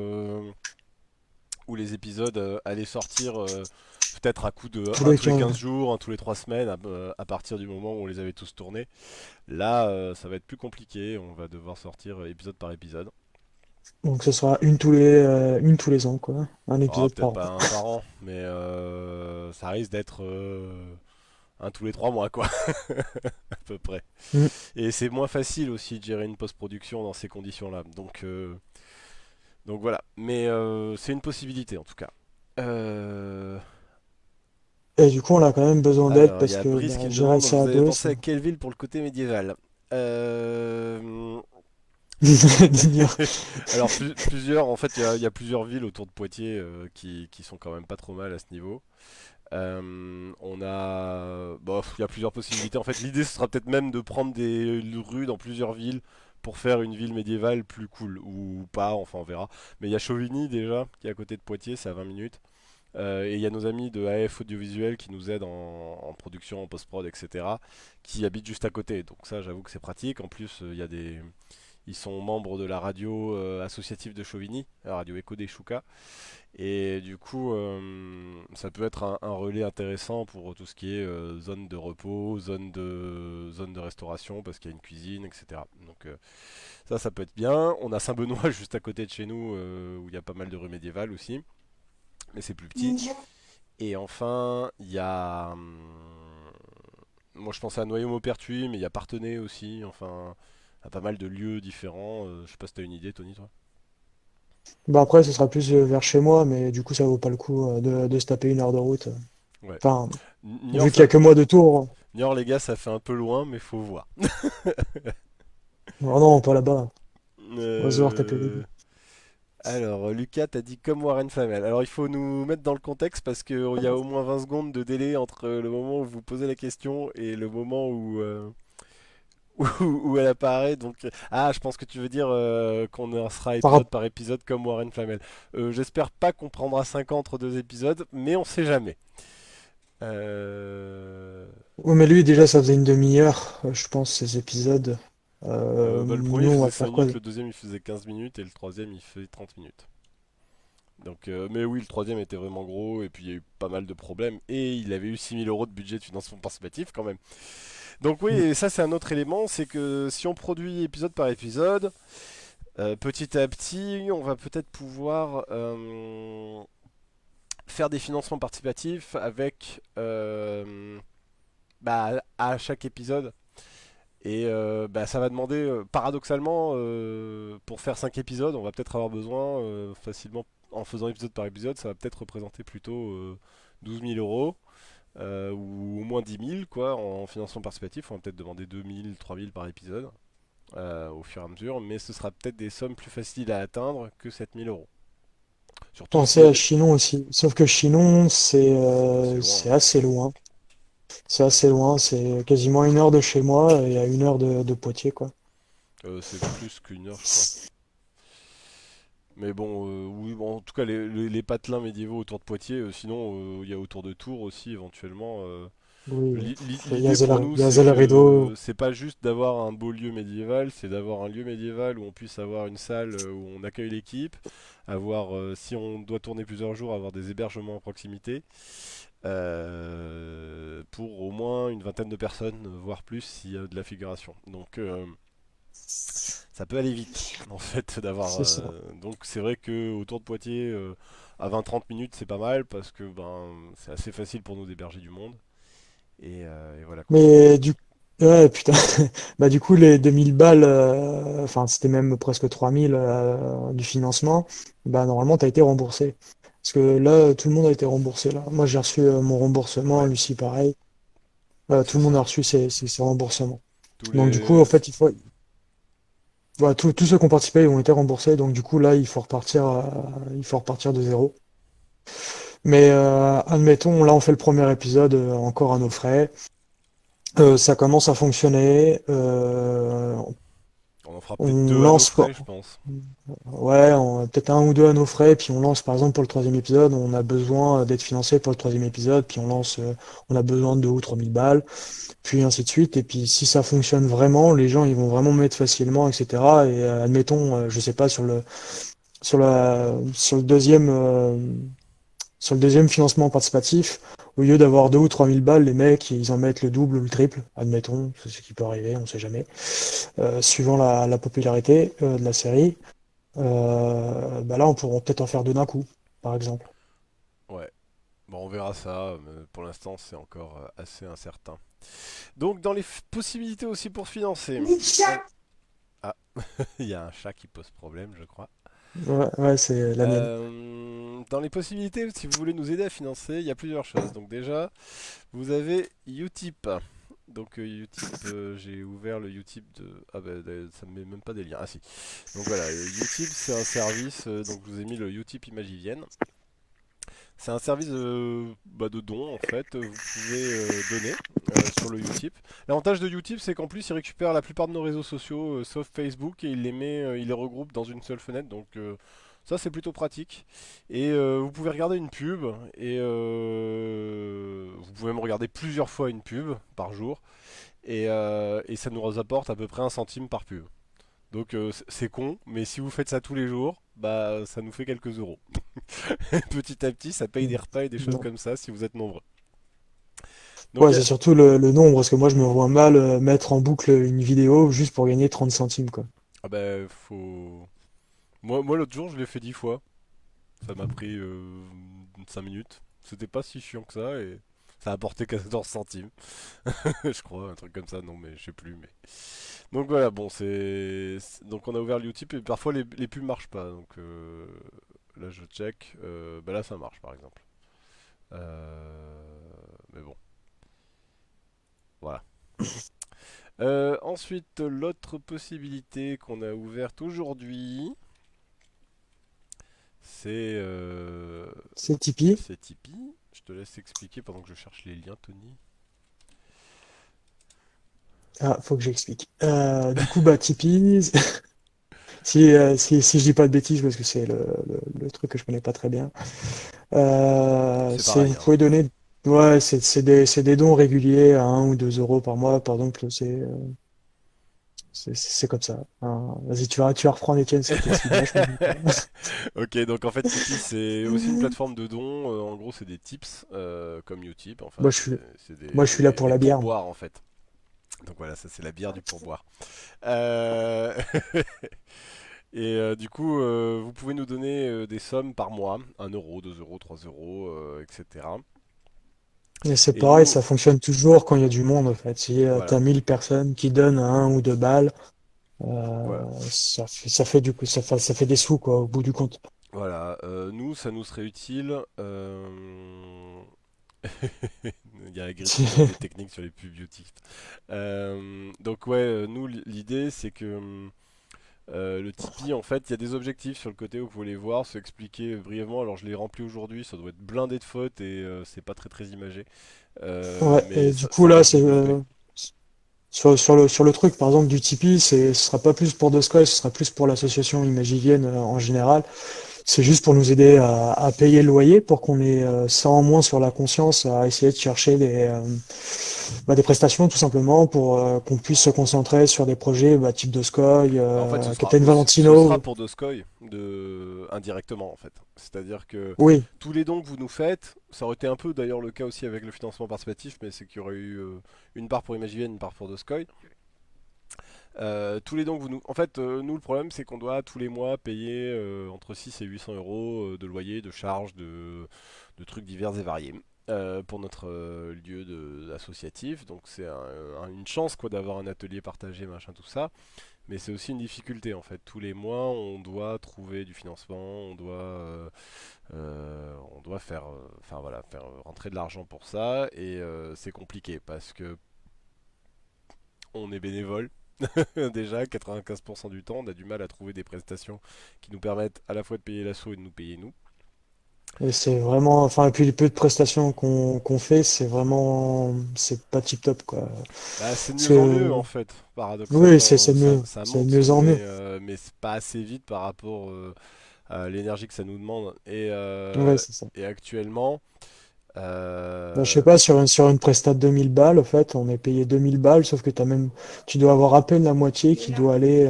les épisodes allaient sortir peut-être à coup de Tous un les tous les 15. 15 jours, un tous les 3 semaines, à partir du moment où on les avait tous tournés. Là, ça va être plus compliqué, on va devoir sortir épisode par épisode. Donc ce sera une tous les ans, quoi. Un Oh, épisode peut-être par an. pas un par an, mais ça risque d'être un tous les 3 mois, quoi, à peu près. Mm. Et c'est moins facile aussi de gérer une post-production dans ces conditions-là. Donc voilà. Mais c'est une possibilité en tout cas. Euh, Et du coup, on a quand même besoin d'aide Alors, il y parce a que Brice bah, qui me gérer demande, ça vous à avez deux, pensé c'est... à quelle ville pour le côté médiéval? Euh, Dire. Alors, plusieurs, en fait, il y a plusieurs villes autour de Poitiers qui sont quand même pas trop mal à ce niveau. On a, bon, il y a plusieurs possibilités. En fait, l'idée ce sera peut-être même de prendre des rues dans plusieurs villes pour faire une ville médiévale plus cool ou pas. Enfin, on verra. Mais il y a Chauvigny déjà qui est à côté de Poitiers, c'est à 20 minutes. Et il y a nos amis de AF Audiovisuel qui nous aident en production, en post-prod, etc. qui habitent juste à côté. Donc ça, j'avoue que c'est pratique. En plus, ils sont membres de la radio associative de Chauvigny, la radio Écho des Choucas. Et du coup, ça peut être un relais intéressant pour tout ce qui est zone de repos, zone de restauration, parce qu'il y a une cuisine, etc. Donc ça peut être bien. On a Saint-Benoît juste à côté de chez nous, où il y a pas mal de rues médiévales aussi, mais c'est plus petit. Et enfin, il y a... moi je pensais à Noyaux-Maupertuis, mais il y a Partenay aussi, enfin, il y a pas mal de lieux différents. Je sais pas si t'as une idée, Tony, toi? Bah après, ce sera plus vers chez moi, mais du coup, ça vaut pas le coup de se taper 1 heure de route. Ouais. Enfin, Niort, vu qu'il y ça... a que moi de Tours. Niort, les gars, ça fait un peu loin, mais faut voir. Oh non, pas là-bas. On va se voir taper les Euh, Alors, Lucas, t'as dit comme Warren Flamel. Alors, il faut nous mettre dans le contexte parce qu'il y a au moins 20 secondes de délai entre le moment où vous posez la question et le moment où elle apparaît. Donc, je pense que tu veux dire qu'on en sera par épisode rap- par épisode comme Warren Flamel. J'espère pas qu'on prendra 5 ans entre deux épisodes, mais on sait jamais. Euh, Ouais, mais lui, déjà, ça faisait une demi-heure, je pense, ces épisodes. le premier Nous, il on faisait va 5 faire quoi? minutes, le deuxième il faisait 15 minutes et le troisième il fait 30 minutes. Donc, mais oui, le troisième était vraiment gros et puis il y a eu pas mal de problèmes et il avait eu 6 000 € de budget de financement participatif quand même. Donc oui, Mm. et ça c'est un autre élément, c'est que si on produit épisode par épisode, petit à petit, on va peut-être pouvoir faire des financements participatifs avec à chaque épisode. Et ça va demander, paradoxalement, pour faire 5 épisodes, on va peut-être avoir besoin facilement, en faisant épisode par épisode, ça va peut-être représenter plutôt 12 000 euros, ou au moins 10 000 quoi, en financement participatif. On va peut-être demander 2 000, 3 000 par épisode au fur et à mesure, mais ce sera peut-être des sommes plus faciles à atteindre que 7 000 euros. Surtout Pensez si à Chinon aussi. Sauf que Chinon, c'est loin, c'est hein. assez loin. C'est assez loin. C'est quasiment 1 heure de chez moi et à 1 heure de Poitiers, quoi. C'est plus qu'une heure, je crois. Mais bon, oui, bon, en tout cas, les patelins médiévaux autour de Poitiers, sinon, il y a autour de Tours aussi, éventuellement. Oui, il y a L'idée pour nous, il y a c'est Rideau. que c'est pas juste d'avoir un beau lieu médiéval, c'est d'avoir un lieu médiéval où on puisse avoir une salle où on accueille l'équipe, avoir, si on doit tourner plusieurs jours, avoir des hébergements à proximité, pour au moins une vingtaine de personnes, voire plus, s'il y a de la figuration. Donc, ça peut aller vite, en fait, d'avoir. C'est ça. Donc, c'est vrai que autour de Poitiers, à 20-30 minutes, c'est pas mal parce que c'est assez facile pour nous d'héberger du monde. Et voilà quoi. Mais du ouais, putain. Bah, du coup, les 2000 balles, enfin, c'était même presque 3000 du financement, bah, normalement, tu as été remboursé. Parce que là, tout le monde a été remboursé. Là. Moi, j'ai reçu mon remboursement, Ouais, Lucie, pareil. Tout c'est le monde a ça. reçu ses remboursements. Tous Donc, du coup, les. en fait, voilà, tous ceux qui ont participé ils ont été remboursés. Donc, du coup, là, il faut repartir de zéro. Mais admettons, là, on fait le premier épisode encore à nos frais. Ça commence à fonctionner. On en fera peut-être On deux à nos lance frais, pas. je pense. Ouais, peut-être un ou deux à nos frais, puis on lance par exemple pour le troisième épisode, on a besoin d'être financé pour le troisième épisode, puis on a besoin de 2 ou 3 000 balles, puis ainsi de suite. Et puis si ça fonctionne vraiment, les gens ils vont vraiment mettre facilement, etc. Et admettons, je sais pas sur le deuxième financement participatif, au lieu d'avoir 2 ou 3 000 balles, les mecs ils en mettent le double ou le triple, admettons, c'est ce qui peut arriver, on sait jamais, suivant la popularité de la série. Bah là, on pourra peut-être en faire deux d'un coup, par exemple. Ouais. Bon, on verra ça. Mais pour l'instant, c'est encore assez incertain. Donc, dans les possibilités aussi pour financer, ah, il y a un chat qui pose problème, je crois. Ouais, ouais, c'est la mienne. Dans les possibilités, si vous voulez nous aider à financer, il y a plusieurs choses. Donc déjà, vous avez Utip. Donc Utip, j'ai ouvert le Utip de... Ah bah ça me met même pas des liens. Ah si. Donc voilà, Utip c'est un service, donc je vous ai mis le Utip Imagivienne. C'est un service de dons en fait. Vous pouvez donner sur le Utip. L'avantage de Utip, c'est qu'en plus il récupère la plupart de nos réseaux sociaux, sauf Facebook, et il les met, il les regroupe dans une seule fenêtre. Donc ça c'est plutôt pratique. Et vous pouvez regarder une pub et vous pouvez me regarder plusieurs fois une pub par jour. Et ça nous apporte à peu près 1 centime par pub. Donc c'est con, mais si vous faites ça tous les jours, bah ça nous fait quelques euros. Petit à petit, ça paye des repas et des choses Non. comme ça si vous êtes nombreux. Donc Ouais, c'est surtout le nombre, parce que moi, je me vois mal mettre en boucle une vidéo juste pour gagner 30 centimes, quoi. ah bah faut. Moi l'autre jour, je l'ai fait 10 fois. Ça m'a pris 5 minutes. C'était pas si chiant que ça et ça a apporté 14 centimes. Je crois, un truc comme ça. Non, mais je sais plus. Mais donc voilà, bon, donc on a ouvert le Utip et parfois les pubs marchent pas. Donc là, je check. Bah là, ça marche par exemple. Mais bon, voilà. Ensuite, l'autre possibilité qu'on a ouverte aujourd'hui, c'est C'est Tipeee. c'est Tipeee. Je te laisse expliquer pendant que je cherche les liens, Tony. Ah, faut que j'explique. Du coup, bah, Tipeee, si je dis pas de bêtises, parce que c'est le truc que je connais pas très bien, C'est vous pareil, hein. pouvez donner, ouais, c'est des dons réguliers à 1 ou 2 euros par mois, par exemple, c'est comme ça. Hein. Vas-y, tu vas reprendre Étienne, ce qui t'explique vachement mieux que moi. Ok, donc en fait Tipeee c'est aussi une plateforme de dons. En gros, c'est des tips comme Utip. Enfin, Moi, je suis, c'est moi, je suis là pour des la bière. pourboires en fait. Donc voilà, ça c'est la bière du pourboire. Euh, Et du coup, vous pouvez nous donner des sommes par mois, 1 euro, 2 euros, 3 euros, etc. Et c'est Et pareil, nous, ça fonctionne toujours quand il y a du monde, en fait. Si voilà, t'as 1000 personnes qui donnent 1 ou 2 balles, voilà, ça fait des sous, quoi, au bout du compte. voilà. Nous, ça nous serait utile. Il y a Grid qui donne des techniques sur les pubs beauty. Donc ouais, nous l'idée c'est que le Tipeee, en fait, il y a des objectifs sur le côté où vous pouvez les voir, se expliquer brièvement. Alors je l'ai rempli aujourd'hui, ça doit être blindé de fautes et c'est pas très très imagé. Ouais, Mais et du coup, ça là, peut se développer. sur le truc, par exemple, du Tipeee, ce sera pas plus pour Doscoy, ce sera plus pour l'association Imagivienne en général. C'est juste pour nous aider à payer le loyer, pour qu'on ait ça en moins sur la conscience, à essayer de chercher des prestations tout simplement, pour qu'on puisse se concentrer sur des projets type de Sky, Bah, en fait, Captain ce sera Valentino. pour Doskoy indirectement en fait. C'est-à-dire que Oui, tous les dons que vous nous faites, ça aurait été un peu d'ailleurs le cas aussi avec le financement participatif, mais c'est qu'il y aurait eu une part pour Imagivienne, une part pour Doskoy. Tous les dons que vous nous... En fait, nous, le problème, c'est qu'on doit tous les mois payer entre 6 et 800 euros de loyer, de charges, de trucs divers et variés pour notre lieu associatif. Donc, c'est une chance quoi d'avoir un atelier partagé, machin, tout ça. Mais c'est aussi une difficulté, en fait. Tous les mois, on doit trouver du financement, on doit faire, enfin voilà, faire rentrer de l'argent pour ça. Et c'est compliqué parce que on est bénévole. Déjà, 95% du temps, on a du mal à trouver des prestations qui nous permettent à la fois de payer l'assaut et de nous payer nous. Et c'est vraiment, enfin, et puis les peu de prestations qu'on fait, c'est pas tip top, quoi. Bah, c'est de Parce mieux en mieux que, en fait, oui, paradoxalement. Ça, ça c'est de monte, mieux en mieux. mais c'est pas assez vite par rapport à l'énergie que ça nous demande. Ouais, c'est ça. Et actuellement, Bah, je sais euh, pas, sur une presta de 2000 balles, en fait, on est payé 2000 balles, sauf que tu dois avoir à peine la moitié qui doit aller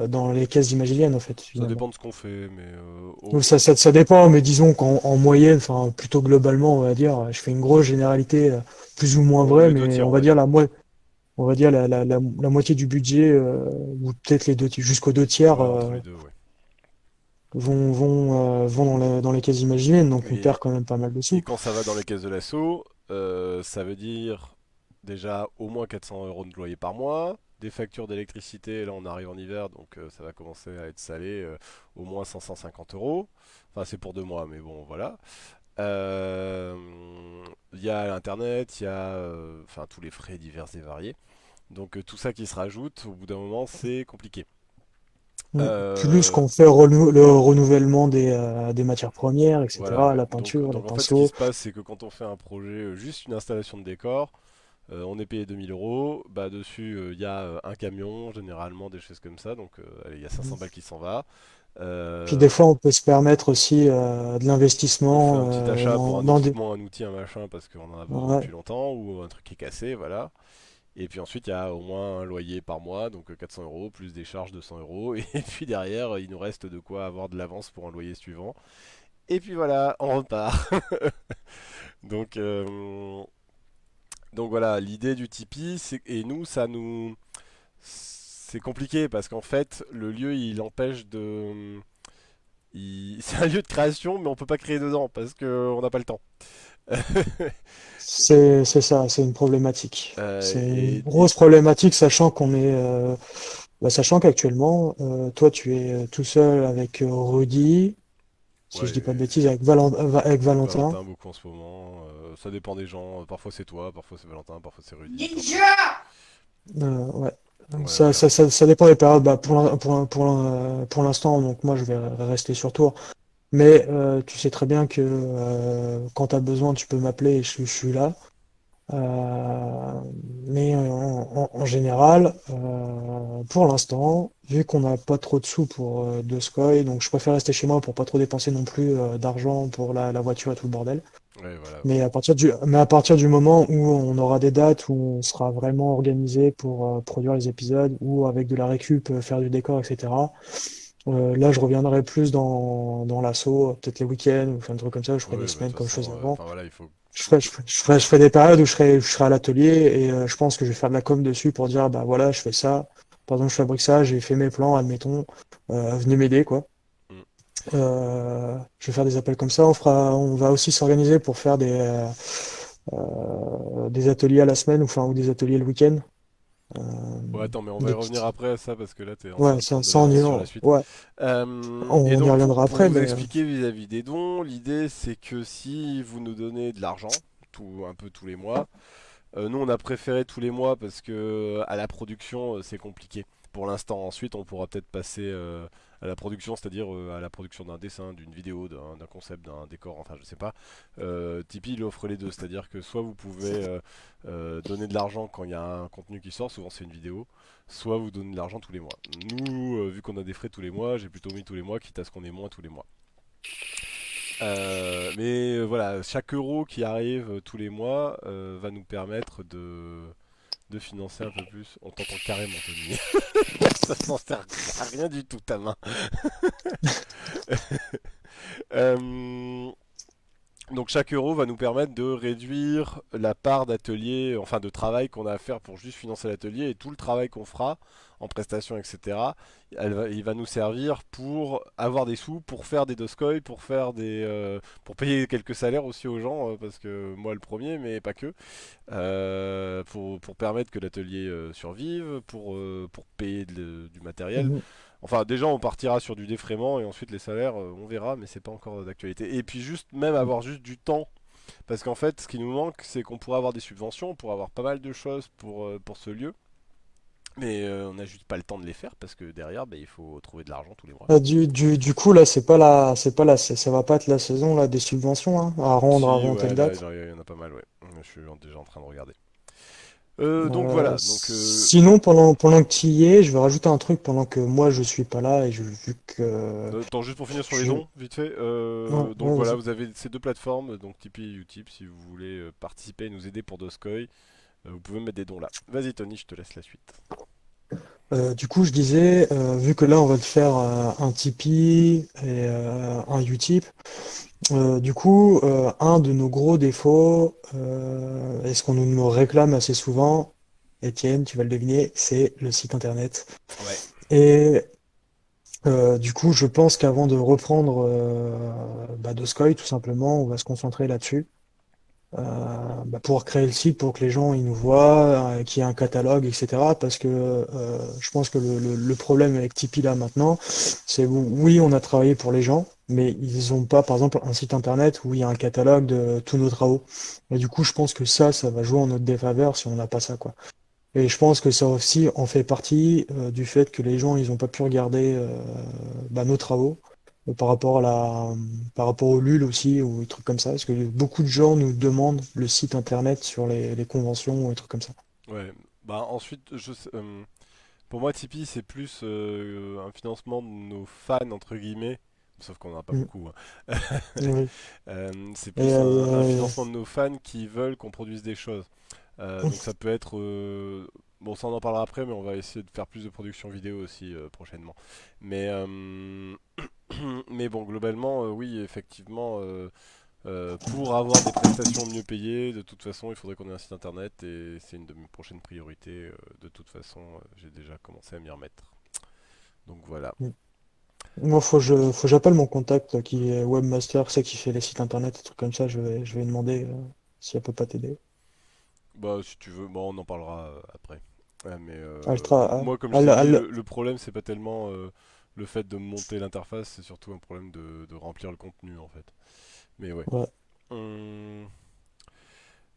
dans les caisses d'Imagilienne, en fait, ça finalement. dépend de ce qu'on fait, mais Donc ça dépend, mais disons en moyenne, enfin, plutôt globalement, on va dire, je fais une grosse généralité, plus ou moins vraie, les deux mais tiers, on on va va dire dire. on va dire la moitié du budget, ou peut-être jusqu'aux deux tiers, Ouais, entre les deux, ouais. vont dans les cases imaginaires, donc on Et, perd quand même pas mal de et sous. quand ça va dans les caisses de l'assaut, ça veut dire déjà au moins 400 euros de loyer par mois, des factures d'électricité, là on arrive en hiver, donc ça va commencer à être salé, au moins 550 euros. Enfin, c'est pour 2 mois, mais bon, voilà. Euh, Il y a l'internet, il y a enfin, tous les frais divers et variés. Donc tout ça qui se rajoute, au bout d'un moment, c'est compliqué. Plus Euh, qu'on fait le renouvellement des matières premières, voilà, etc., ouais. la peinture, les Donc en fait, ce qui pinceaux. se passe, c'est que quand on fait un projet, juste une installation de décor, on est payé 2000 euros. Bah, dessus, il y a un camion, généralement, des choses comme ça. Donc, allez, il y a 500 balles qui s'en va. Puis des Euh, fois, on peut se permettre aussi de on fait l'investissement un petit achat pour un dans des... équipement, un outil, un machin, parce qu'on en a besoin Ouais. depuis longtemps, ou un truc qui est cassé, voilà. Et puis ensuite, il y a au moins un loyer par mois, donc 400 euros, plus des charges de 100 euros. Et puis derrière, il nous reste de quoi avoir de l'avance pour un loyer suivant. Et puis voilà, on repart. Donc, voilà, l'idée du Tipeee, et nous, c'est compliqué parce qu'en fait, le lieu, il empêche de... C'est un lieu de création, mais on peut pas créer dedans parce qu'on n'a pas le temps. C'est ça, c'est une problématique. C'est une Et grosse problématique, sachant qu'actuellement, toi, tu es tout seul avec Rudy, si je ouais, dis pas de bêtises, avec avec Valentin. Valentin beaucoup en ce moment. Ça dépend des gens. Parfois c'est toi, parfois c'est Valentin, parfois c'est Rudy, parfois. Ouais. Donc Ouais, voilà. ça dépend des périodes. Bah, pour l'instant, donc moi, je vais rester sur tour. Mais tu sais très bien que quand tu as besoin, tu peux m'appeler et je suis là. Euh, mais en général, pour l'instant, vu qu'on n'a pas trop de sous pour de Sky, donc je préfère rester chez moi pour pas trop dépenser non plus d'argent pour la voiture et tout le bordel. Ouais, voilà, ouais. Mais à partir du moment où on aura des dates où on sera vraiment organisé pour produire les épisodes ou avec de la récup, faire du décor, etc. Là, je reviendrai plus dans l'assaut, peut-être les week-ends ou enfin, un truc comme ça. Je ferai des Ouais, bah de semaines toute comme je faisais façon, avant. enfin voilà, il faut. Je ferai des périodes où je serai à l'atelier et je pense que je vais faire de la com dessus pour dire, bah voilà, je fais ça. Par exemple, je fabrique ça, j'ai fait mes plans, admettons. Venez m'aider, quoi. Mm. Je vais faire des appels comme ça. On va aussi s'organiser pour faire des ateliers à la semaine, ou des ateliers le week-end. Euh, Ouais, attends, mais on va y des revenir petites, après à ça parce que là, t'es en train ouais, de prendre de ça on y l'avance sur la va. suite. Ouais, Et on y donc, reviendra pour après, vous mais expliquer vis-à-vis des dons, l'idée c'est que si vous nous donnez de l'argent, un peu tous les mois, nous on a préféré tous les mois parce que à la production c'est compliqué. Pour l'instant, ensuite on pourra peut-être passer à la production, c'est-à-dire à la production d'un dessin, d'une vidéo, d'un concept, d'un décor, enfin je sais pas. Tipeee il offre les deux, c'est-à-dire que soit vous pouvez donner de l'argent quand il y a un contenu qui sort, souvent c'est une vidéo, soit vous donnez de l'argent tous les mois. Nous, vu qu'on a des frais tous les mois, j'ai plutôt mis tous les mois, quitte à ce qu'on ait moins tous les mois. Mais voilà, chaque euro qui arrive tous les mois va nous permettre de financer un peu plus. On t'entend carrément, Tony. Ça n'en sert à rien du tout, ta main. Euh, donc chaque euro va nous permettre de réduire la part d'atelier, enfin de travail qu'on a à faire pour juste financer l'atelier et tout le travail qu'on fera en prestations, etc. Il va nous servir pour avoir des sous, pour faire des doscoy, pour payer quelques salaires aussi aux gens, parce que moi le premier, mais pas que, pour permettre que l'atelier survive, pour payer du matériel. mhm. Enfin, déjà, on partira sur du défraiement et ensuite les salaires, on verra, mais c'est pas encore d'actualité. Et puis juste, même avoir juste du temps, parce qu'en fait, ce qui nous manque, c'est qu'on pourrait avoir des subventions, on pourrait avoir pas mal de choses pour ce lieu. Mais on n'a juste pas le temps de les faire parce que derrière, bah, il faut trouver de l'argent tous les mois. Du coup, là, ça va pas être la saison là, des subventions hein, à rendre Si, avant telle ouais, là, date. il y en a pas mal, ouais. Je suis déjà en train de regarder. Donc Euh, voilà, donc sinon, pendant que tu y es, je vais rajouter un truc pendant que moi je suis pas là et vu que attends, juste pour finir sur les je. dons, vite fait. Ouais, Donc ouais, voilà, vas-y. vous avez ces deux plateformes, donc Tipeee et Utip, si vous voulez participer et nous aider pour Doskoy, vous pouvez mettre des dons là. Vas-y Tony, je te laisse la suite. Du coup, je disais, vu que là on va te faire un Tipeee et un Utip, du coup, un de nos gros défauts, et ce qu'on nous réclame assez souvent, Étienne, tu vas le deviner, c'est le site internet. Ouais, Et du coup, je pense qu'avant de reprendre Doskoy, tout simplement, on va se concentrer là-dessus. Pour créer le site, pour que les gens ils nous voient, qu'il y ait un catalogue, etc. Parce que je pense que le problème avec Tipeee là maintenant, c'est oui, on a travaillé pour les gens, mais ils ont pas, par exemple, un site internet où il y a un catalogue de tous nos travaux. Et du coup, je pense que ça va jouer en notre défaveur si on n'a pas ça, quoi. Et je pense que ça aussi en fait partie du fait que les gens ils ont pas pu regarder nos travaux par rapport à par rapport au LUL aussi ou des trucs comme ça parce que beaucoup de gens nous demandent le site internet sur les conventions ou des trucs comme ça. ouais. Bah ensuite, pour moi Tipeee c'est plus un financement de nos fans entre guillemets, sauf qu'on en a pas Mm. beaucoup, hein. Oui. C'est Et, plus un financement de nos fans qui veulent qu'on produise des choses. Donc ça peut être... bon, ça on en parlera après, mais on va essayer de faire plus de production vidéo aussi prochainement. Mais, mais bon, globalement, oui, effectivement, pour avoir des prestations mieux payées, de toute façon, il faudrait qu'on ait un site internet et c'est une de mes prochaines priorités. De toute façon, j'ai déjà commencé à m'y remettre. Donc voilà. mm. Moi, faut que j'appelle mon contact qui est webmaster, c'est qui fait les sites internet, des trucs comme ça. Je vais lui demander si elle peut pas t'aider. Bah, si tu veux, bon, on en parlera après. Mais Elle, tra- moi, comme je t'ai dit, elle- le problème, c'est pas tellement le fait de monter l'interface, c'est surtout un problème de remplir le contenu en fait. Mais ouais. ouais. Hum,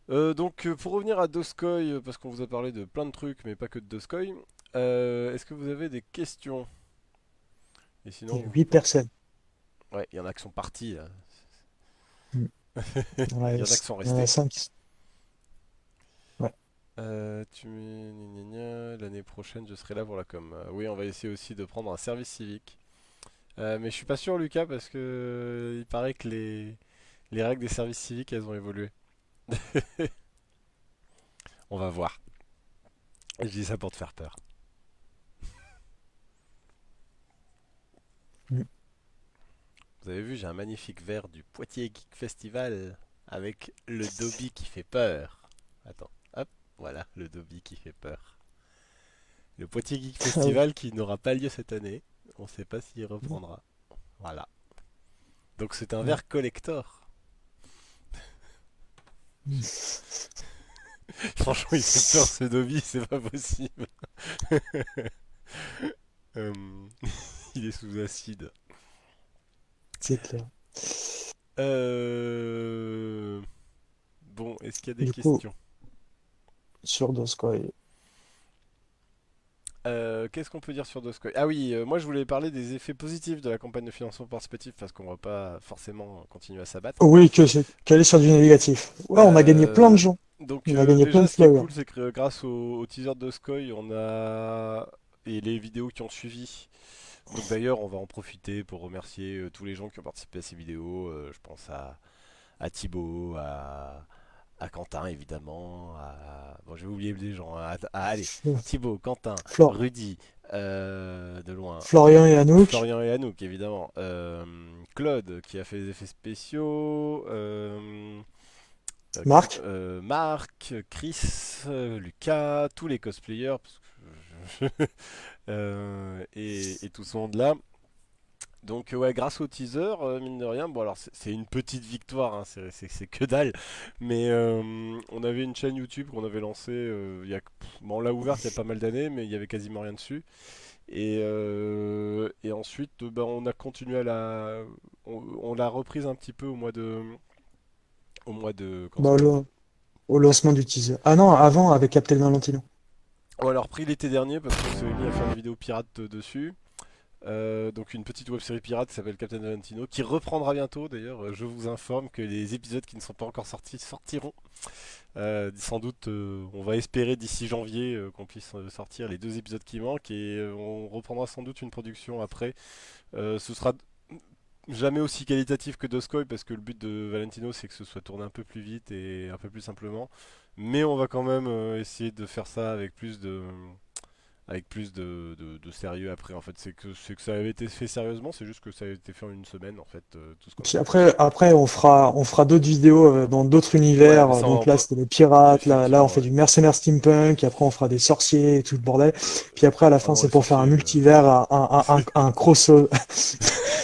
donc, pour revenir à Doskoy, parce qu'on vous a parlé de plein de trucs, mais pas que de Doskoy, est-ce que vous avez des questions? Et Il y a sinon, 8 personnes. ouais, il y en a qui sont partis là. Mm. Il Ouais, y en a qui sont il y en a restés. 5. Ouais. Tu mets gna gna gna, l'année prochaine, je serai là pour la com. Oui, on va essayer aussi de prendre un service civique. Mais je suis pas sûr, Lucas, parce que il paraît que les règles des services civiques, elles ont évolué. On va voir. Je dis ça pour te faire peur. Mm. Vous avez vu, j'ai un magnifique verre du Poitiers Geek Festival avec le Dobby qui fait peur. Attends, hop, voilà, le Dobby qui fait peur. Le Poitiers Geek Ah oui. Festival qui n'aura pas lieu cette année. On sait pas s'il reprendra. Voilà. Donc c'est un Ouais. verre collector. Franchement, il fait peur ce Dobby, c'est pas possible. Euh, il est sous acide. C'est clair. Euh... Bon, est-ce qu'il y a des Du coup, questions? sur Doskoy. Qu'est-ce qu'on peut dire sur Doskoy? Ah oui, moi je voulais parler des effets positifs de la campagne de financement participatif parce qu'on va pas forcément continuer à s'abattre. Oui, qu'elle est sur du négatif. Ouais, on a gagné plein de Euh, gens. donc On a gagné plein déjà de ce qui est followers. cool c'est que grâce au teaser de Doskoy on a et les vidéos qui ont suivi. Donc d'ailleurs on va en profiter pour remercier tous les gens qui ont participé à ces vidéos. Je pense à Thibaut, à Quentin évidemment, bon je vais oublier des gens, hein. Allez, Thibaut, Quentin, Flor- Rudy, de loin, Florian et Anouk, Florian et Anouk évidemment, Claude qui a fait des effets spéciaux, Marc. Marc, Chris, Lucas, tous les cosplayers et tout ce monde là. Donc ouais, grâce au teaser, mine de rien, bon alors c'est une petite victoire, hein, c'est que dalle, mais on avait une chaîne YouTube qu'on avait lancée, bon, on l'a ouverte il y a pas mal d'années, mais il y avait quasiment rien dessus. Et ensuite, bah, on a continué on l'a reprise un petit peu au mois de, comment ça Bah, s'appelle? au lancement du teaser. Ah non, avant avec Captain Valentino. On l'a repris l'été dernier parce qu'on s'est mis à faire des vidéos pirates dessus. Donc une petite web série pirate qui s'appelle Captain Valentino, qui reprendra bientôt d'ailleurs. Je vous informe que les épisodes qui ne sont pas encore sortis sortiront. Sans doute, on va espérer d'ici janvier qu'on puisse sortir les 2 épisodes qui manquent et on reprendra sans doute une production après. Ce sera jamais aussi qualitatif que Doskoy parce que le but de Valentino c'est que ce soit tourné un peu plus vite et un peu plus simplement. Mais on va quand même essayer de faire ça avec plus de sérieux après. En fait, c'est que ça avait été fait sérieusement, c'est juste que ça a été fait en une semaine en fait, tout ce qu'on a Puis fait. après, on fera d'autres vidéos dans d'autres Ouais, univers. mais ça, Donc là, c'était les pirates. Là, on effectivement, fait ouais. du mercenaire steampunk. Et après, on fera des sorciers et tout le bordel. Puis après, à la Ah fin, non, c'est les pour faire un sorciers. multivers, un crossover.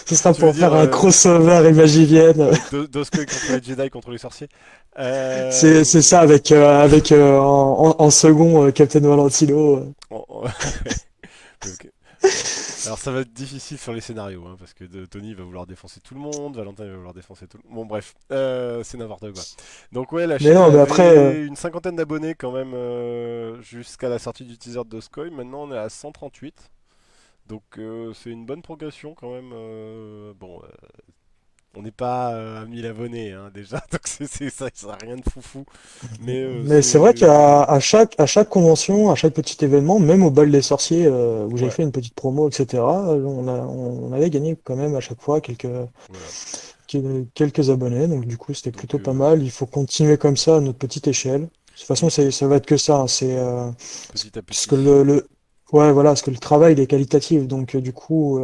Ce sera Tu veux pour dire faire un crossover Imagivienne. avec Doskoy contre les Jedi contre les sorciers? C'est ça avec en second Captain Valentino. Oh, oh, ok. Alors ça va être difficile sur les scénarios, hein, parce que Tony va vouloir défoncer tout le monde, Valentin va vouloir défoncer tout le monde. Bon bref, c'est n'importe quoi. Donc ouais, la Mais chaîne non, mais après, avait une cinquantaine d'abonnés quand même jusqu'à la sortie du teaser de Doskoy. Maintenant on est à 138. Donc c'est une bonne progression quand même. Bon, on n'est pas à 1000 abonnés hein, déjà, donc ça, ça a rien de foufou. Mais mais c'est vrai qu'à chaque convention, à chaque petit événement, même au bal des sorciers où j'ai ouais, fait une petite promo, etc., on avait gagné quand même à chaque fois voilà. quelques abonnés. Donc du coup, c'était Donc plutôt pas mal. Il faut continuer comme ça à notre petite échelle. De toute façon, ça va être que ça, hein. petit à Parce que petit. ouais, voilà, parce que le travail il est qualitatif. Donc du coup,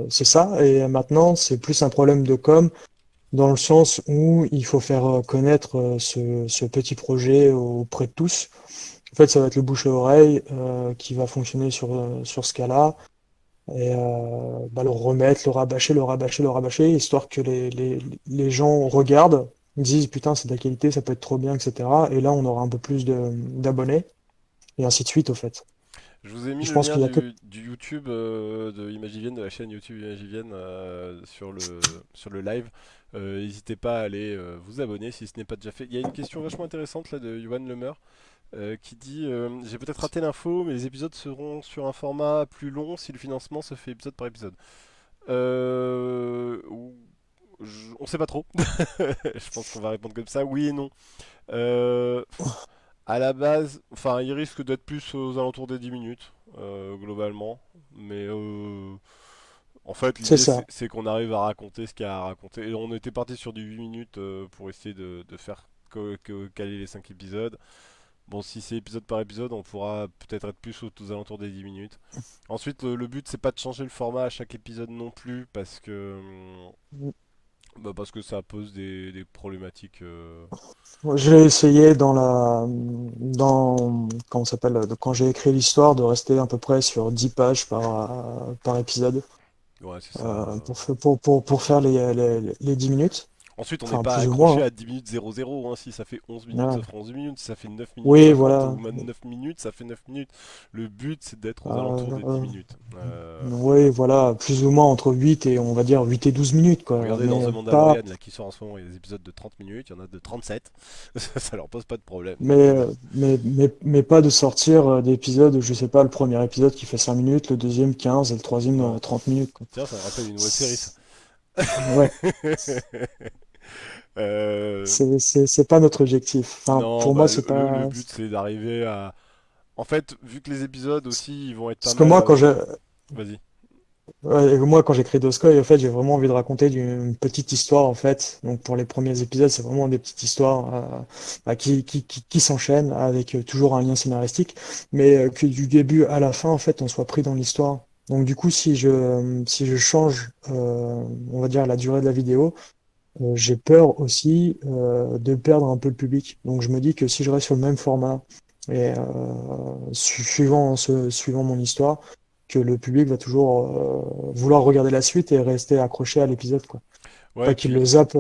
c'est ça. Et maintenant, c'est plus un problème de com dans le sens où il faut faire connaître ce petit projet auprès de tous. En fait, ça va être le bouche à oreille qui va fonctionner sur ce cas-là et bah, le remettre, le rabâcher, le rabâcher, le rabâcher, histoire que les gens regardent, disent putain, c'est de la qualité, ça peut être trop bien, etc. Et là, on aura un peu plus d'abonnés et ainsi de suite, au fait. Je vous ai mis Et je le pense lien qu'il y a que du YouTube de Imagivienne, de la chaîne YouTube Imagivienne sur le live. N'hésitez pas à aller vous abonner si ce n'est pas déjà fait. Il y a une question vachement intéressante là de Yohan Lemer qui dit j'ai peut-être raté l'info, mais les épisodes seront sur un format plus long si le financement se fait épisode par épisode. Euh, ou- on sait pas trop. Je pense qu'on va répondre comme ça, oui et non. Euh, à la base, enfin, il risque d'être plus aux alentours des 10 minutes, globalement. Mais en fait, c'est l'idée, c'est ça. c'est qu'on arrive à raconter ce qu'il y a à raconter. Et on était parti sur du 8 minutes pour essayer de faire caler les 5 épisodes. Bon, si c'est épisode par épisode, on pourra peut-être être plus aux alentours des 10 minutes. Ensuite, le but, c'est pas de changer le format à chaque épisode non plus, parce que ça pose des problématiques. Moi, je l'ai essayé comment ça s'appelle, quand j'ai écrit l'histoire, de rester à peu près sur 10 pages par épisode, Ouais, c'est ça. pour faire les 10 minutes, Ensuite, on n'est enfin pas plus ou accroché moins, à 10 minutes 00, hein. Si ça fait 11 minutes, ça hein. fera 11 minutes. Si ça fait 9 minutes Oui, 50 voilà. ou même 9 minutes, ça fait 9 minutes. Le but, c'est d'être aux alentours Euh, de 10 euh, minutes. oui, voilà, plus ou moins entre 8 et on va dire 8 et 12 minutes, quoi. Regardez dans Mais The pas, Mandalorian, là, qui sort en ce moment, il y a des épisodes de 30 minutes, il y en a de 37. Ça leur pose pas de problème. mais pas de sortir d'épisodes, je sais pas, le premier épisode qui fait 5 minutes, le deuxième 15 et le troisième Non. 30 minutes, quoi. Tiens, ça me rappelle une web série, ça. Ouais. Euh, C'est pas notre objectif. Enfin, non, pour moi, bah, c'est le pas. but, c'est d'arriver à. En fait, vu que les épisodes aussi, ils vont être pas Parce que mal. moi, Vas-y. quand j'écris Doskoy, en fait, j'ai vraiment envie de raconter une petite histoire, en fait. Donc, pour les premiers épisodes, c'est vraiment des petites histoires bah, qui s'enchaînent avec toujours un lien scénaristique, mais que du début à la fin, en fait, on soit pris dans l'histoire. Donc, du coup, si je change, on va dire, la durée de la vidéo, j'ai peur aussi de perdre un peu le public. Donc je me dis que si je reste sur le même format et suivant mon histoire, que le public va toujours vouloir regarder la suite et rester accroché à l'épisode, quoi. Ouais, Pas et qu'il puis le zappe,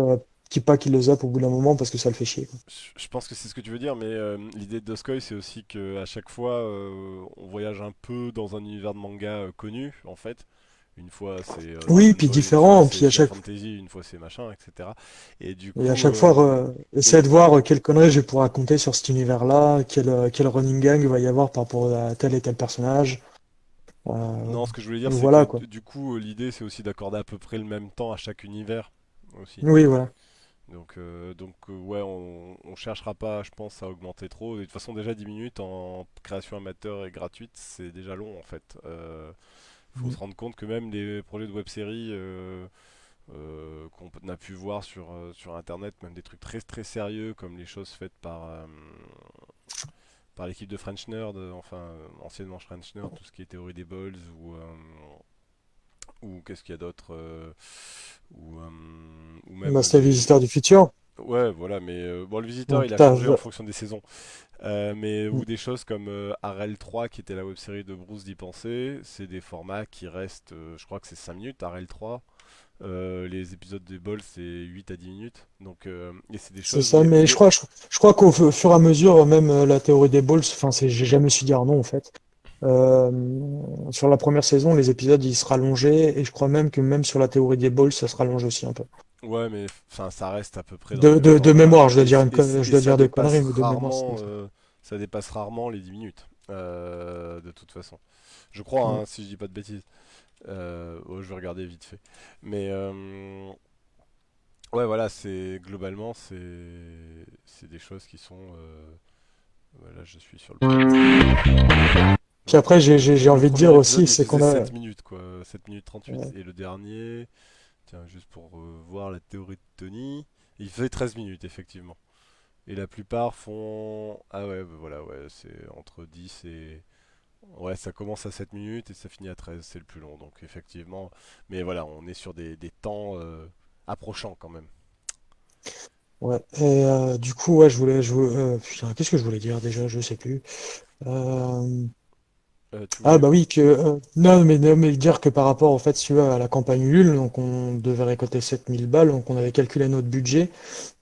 pas qu'il le zappe au bout d'un moment parce que ça le fait chier, quoi. je pense que c'est ce que tu veux dire, mais l'idée de Doskoy, c'est aussi que à chaque fois, on voyage un peu dans un univers de manga connu, en fait. Une fois c'est Oui, Dragon puis Ball, une fois différent, c'est puis à Final chaque, Fantasy, une fois c'est machin, etc. Et du et à coup, chaque fois, essayer et de voir quelle connerie je vais pouvoir raconter sur cet univers-là, quel running gang va y avoir par rapport à tel et tel personnage. non, ce que je voulais dire, c'est que Voilà, quoi. du coup, l'idée c'est aussi d'accorder à peu près le même temps à chaque univers aussi. Oui, voilà. Ouais, on cherchera pas, je pense, à augmenter trop. Et de toute façon, déjà 10 minutes en création amateur et gratuite, c'est déjà long en fait. Faut Mm. se rendre compte que même les projets de web-série qu'on a pu voir sur internet, même des trucs très très sérieux comme les choses faites par l'équipe de French Nerd, anciennement French Nerd, tout ce qui est théorie des balls ou qu'est-ce qu'il y a d'autre ou Bah, même c'était Visiteur du futur. ouais, voilà, mais bon, le visiteur Oh, il a putain, changé en fonction des saisons. Mm. Ou des choses comme Arel 3 qui était la web série de Bruce d'y penser, c'est des formats qui restent, je crois que c'est 5 minutes, Arel 3. Les épisodes des balls c'est 8 à 10 minutes. Et c'est des C'est choses. ça, mais je crois fur et à mesure, même la théorie des balls, enfin, j'ai jamais su dire non, en fait. Euh, Sur la première saison, les épisodes, ils se rallongeaient, et je crois même que même sur la théorie des balls, ça se rallonge aussi un peu. Ouais, mais enfin, ça reste à peu près dans le même De format. mémoire, je dois dire je Et dois ça dire des dépasse conneries, mais de mémoire, c'est rarement, comme ça. les 10 minutes, de toute façon. Je crois, Mm. hein, si je dis pas de bêtises. Ouais, je vais regarder vite fait. Mais ouais, voilà, c'est globalement, c'est des choses qui sont. Voilà, je suis sur le premier épisode. Puis après, j'ai Le envie de premier dire épisode, aussi, il c'est faisait qu'on a, 7 minutes, quoi. 7 minutes 38. euh, Et le dernier, tiens, juste pour voir la théorie de Tony, il faisait 13 minutes, effectivement. Et la plupart font. Ah ouais, bah voilà, ouais, c'est entre 10 et. Ouais, ça commence à 7 minutes et ça finit à 13, c'est le plus long. Donc, effectivement. Mais voilà, on est sur des temps approchants quand même. ouais. Et du coup, ouais, putain, qu'est-ce que je voulais dire déjà? Je sais plus. Euh, Tu Ah voulais. bah oui que non, mais dire que par rapport en fait si tu veux, à la campagne Ulule, donc on devait récolter 7000 balles, donc on avait calculé notre budget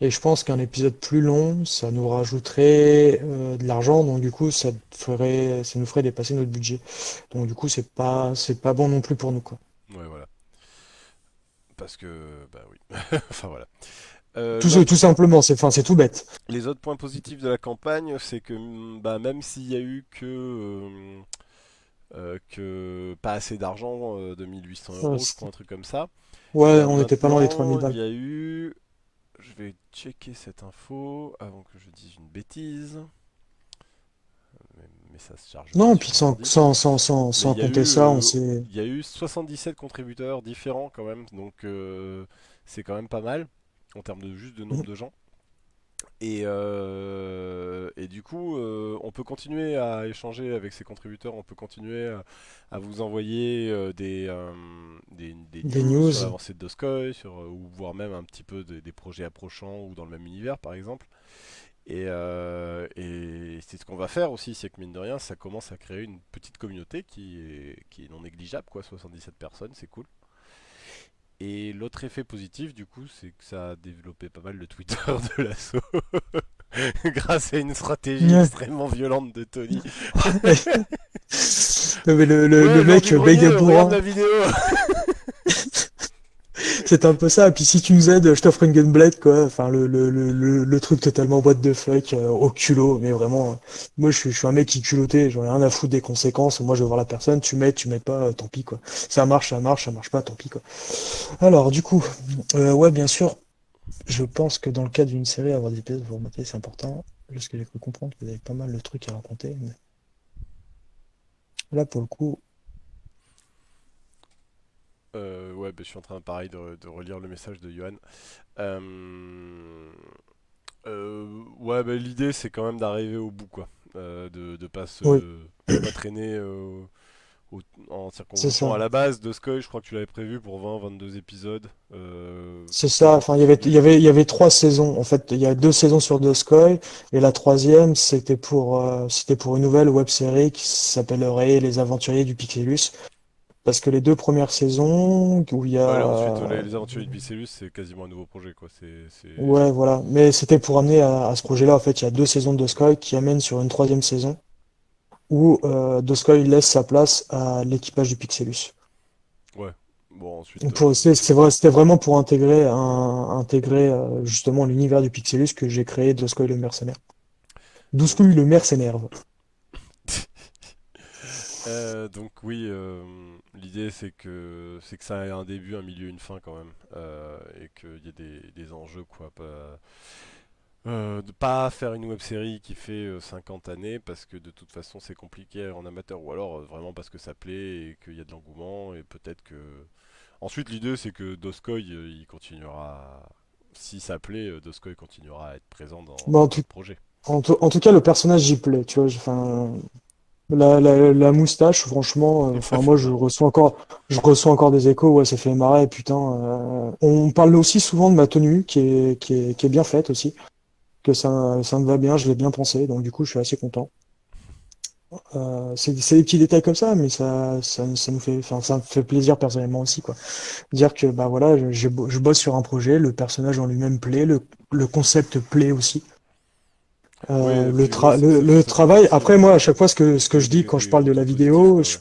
et je pense qu'un épisode plus long ça nous rajouterait de l'argent, donc du coup ça nous ferait dépasser notre budget, donc du coup c'est pas bon non plus pour nous, quoi. Ouais, voilà. Parce que. Bah oui. Enfin, voilà. L'autre Tout simplement, c'est tout bête. Les autres points positifs de la campagne, c'est que bah, même s'il y a eu que pas assez d'argent, 2800 Euh, euros, je crois, c'est- un truc comme ça, ouais, on était pas loin des 3000 maintenant il balles. y a eu. Je vais checker cette info avant que je dise une bêtise, mais ça se charge pas Non, sur puis mon ordi. Mais sans compter ça, on s'est. il y a eu 77 contributeurs différents quand même, c'est quand même pas mal en termes de juste de nombre de gens. Et du coup, on peut continuer à échanger avec ces contributeurs, on peut continuer à vous envoyer des Des news sur news. l'avancée de Doskoy, ou voire même un petit peu des projets approchants ou dans le même univers par exemple. Et c'est ce qu'on va faire aussi, c'est que mine de rien, ça commence à créer une petite communauté qui est non négligeable, quoi, 77 personnes, c'est cool. Et l'autre effet positif, du coup, c'est que ça a développé pas mal le Twitter de l'assaut. Grâce à une stratégie Ouais. extrêmement violente de Tony. Non, mais Ouais, le Lord mec du Beg grenier, et regarde bourrin, ma vidéo. c'est un peu ça. Et puis si tu nous aides, je t'offre une gunblade, quoi. Enfin, le truc totalement what the fuck, au culot. Mais vraiment, moi je suis un mec qui culotté, j'en ai rien à foutre des conséquences. Moi je veux voir la personne, tu m'aides pas, tant pis, quoi. Ça marche pas, tant pis, quoi. Alors du coup, ouais, bien sûr, je pense que dans le cadre d'une série, avoir des pièces formatées, c'est important. Parce que j'ai cru comprendre qu'il y avait pas mal de trucs à raconter. Mais là, pour le coup, Ouais, bah, je suis en train, pareil, de relire le message de Johan. Euh, ouais, bah, l'idée, c'est quand même d'arriver au bout, quoi. oui, De pas traîner au- en c'est circonvention. À ça. la base, de Skoy, je crois que tu l'avais prévu pour 22 épisodes. C'est Ça ça, aurait enfin, pu. il y avait trois saisons. En fait, il y a deux saisons sur Doskoy, et la troisième, c'était pour une nouvelle web série qui s'appellerait Les Aventuriers du Pixelus. Parce que les deux premières saisons, où il y Ouais, là, ensuite, a, les aventuriers de Bicellus, c'est quasiment un nouveau projet, quoi. ouais, voilà. Mais c'était pour amener à ce projet-là. En fait, il y a deux saisons de Doskoy qui amènent sur une troisième saison où Doskoy laisse sa place à l'équipage du Pixelus. Ouais. Bon, ensuite, C'est vrai, c'était vraiment pour intégrer justement l'univers du Pixelus que j'ai créé Doscoy le mercenaire. donc, Doscoy le mercenaire. donc oui, l'idée c'est que ça ait un début, un milieu, une fin quand même, et qu'il y ait des enjeux quoi. De pas faire une web série qui fait 50 années parce que de toute façon c'est compliqué en amateur, ou alors vraiment parce que ça plaît et qu'il y a de l'engouement, et peut-être que ensuite l'idée c'est que Doskoy il continuera, si ça plaît, Doskoy continuera à être présent Bon, dans d'autres projets. en tout cas, le personnage j'y plaît, tu vois. Enfin, la moustache, franchement, Il m'a enfin fait moi marrer. je reçois encore des échos, ouais, ça fait marrer, putain. On parle aussi souvent de ma tenue qui est bien faite aussi, que ça me va bien, je l'ai bien pensé, donc du coup je suis assez content. C'est des petits détails comme ça, mais ça nous fait, enfin ça me fait plaisir personnellement aussi, quoi. Dire que bah voilà, je bosse sur un projet, le personnage en lui-même plaît, le concept plaît aussi. Oui, et puis ouais, Le ça fait travail. partie Après, moi, à chaque fois, ce que des, je dis quand je des parle de la retours positifs vidéo, quoi, ouais.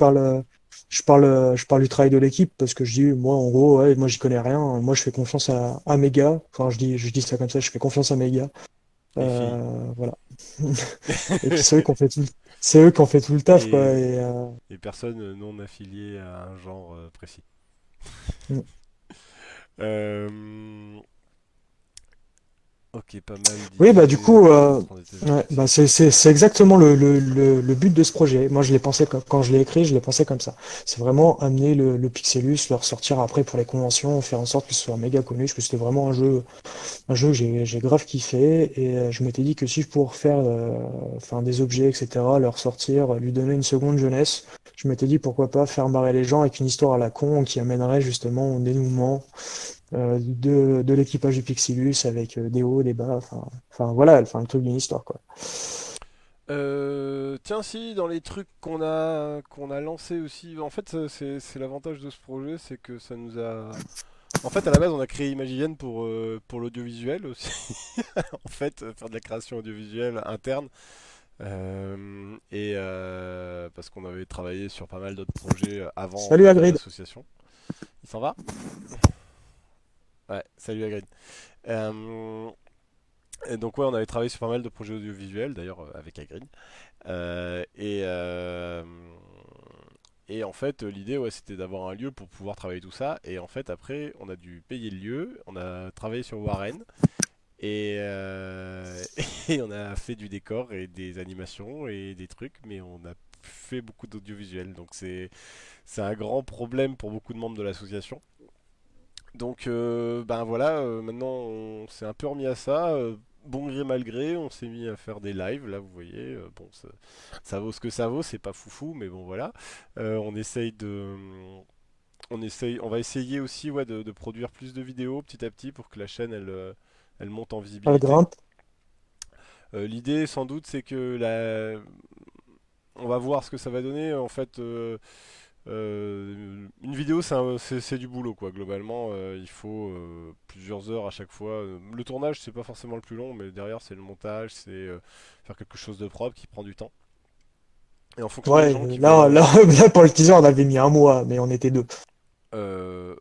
je parle du travail de l'équipe parce que je dis, moi, en gros, ouais, moi, j'y connais rien. Moi, je fais confiance à mes gars. Enfin, je dis ça comme ça, je fais confiance à mes gars. Et filles. Voilà. Et puis, c'est eux qui ont fait tout le taf, quoi. et, et personnes non affiliées à un genre précis. Mm. Euh, ok, pas mal Oui, bah, du d'idées. coup, Comprendre tes ouais, bah, objectifs. c'est exactement le but de ce projet. Moi, je l'ai pensé quand je l'ai écrit, je l'ai pensé comme ça. C'est vraiment amener le Pixelus, le ressortir après pour les conventions, faire en sorte que ce soit méga connu, parce que c'était vraiment un jeu que j'ai grave kiffé, et je m'étais dit que si je pouvais refaire, enfin, des objets, etc., le ressortir, lui donner une seconde jeunesse, je m'étais dit pourquoi pas faire marrer les gens avec une histoire à la con qui amènerait justement au dénouement de l'équipage du Pixilus avec des hauts, des bas, enfin voilà, enfin le truc d'une histoire quoi. Tiens, si, dans les trucs qu'on a lancé aussi, en fait, c'est l'avantage de ce projet, c'est que ça nous a. En fait, à la base, on a créé Imagigen pour l'audiovisuel aussi. En fait, faire de la création audiovisuelle interne. Parce qu'on avait travaillé sur pas mal d'autres projets avant Salut d'ouvrir Hagrid. l'association. Il s'en va? Ouais, salut Agrid. Euh, et donc ouais, on avait travaillé sur pas mal de projets audiovisuels, d'ailleurs avec Agrid. Euh, et, euh, et en fait, l'idée, ouais, c'était d'avoir un lieu pour pouvoir travailler tout ça. Et en fait, après, on a dû payer le lieu, on a travaillé sur Warren, et on a fait du décor et des animations et des trucs, mais on a fait beaucoup d'audiovisuel. Donc c'est un grand problème pour beaucoup de membres de l'association. Donc ben voilà, maintenant on s'est un peu remis à ça. Bon gré mal gré, on s'est mis à faire des lives. Là, vous voyez, bon, ça vaut ce que ça vaut, c'est pas foufou, mais bon voilà. On essaye on va essayer aussi, ouais, de produire plus de vidéos petit à petit pour que la chaîne elle monte en Elle visibilité. grimpe. L'idée, sans doute, c'est que on va voir ce que ça va donner. En fait, une vidéo, c'est du boulot, quoi. Globalement, il faut plusieurs heures à chaque fois. Le tournage, c'est pas forcément le plus long, mais derrière, c'est le montage, c'est faire quelque chose de propre qui prend du temps. Et en fonction des Ouais, gens qui veulent. là pour le teaser on avait mis un mois, mais on était deux.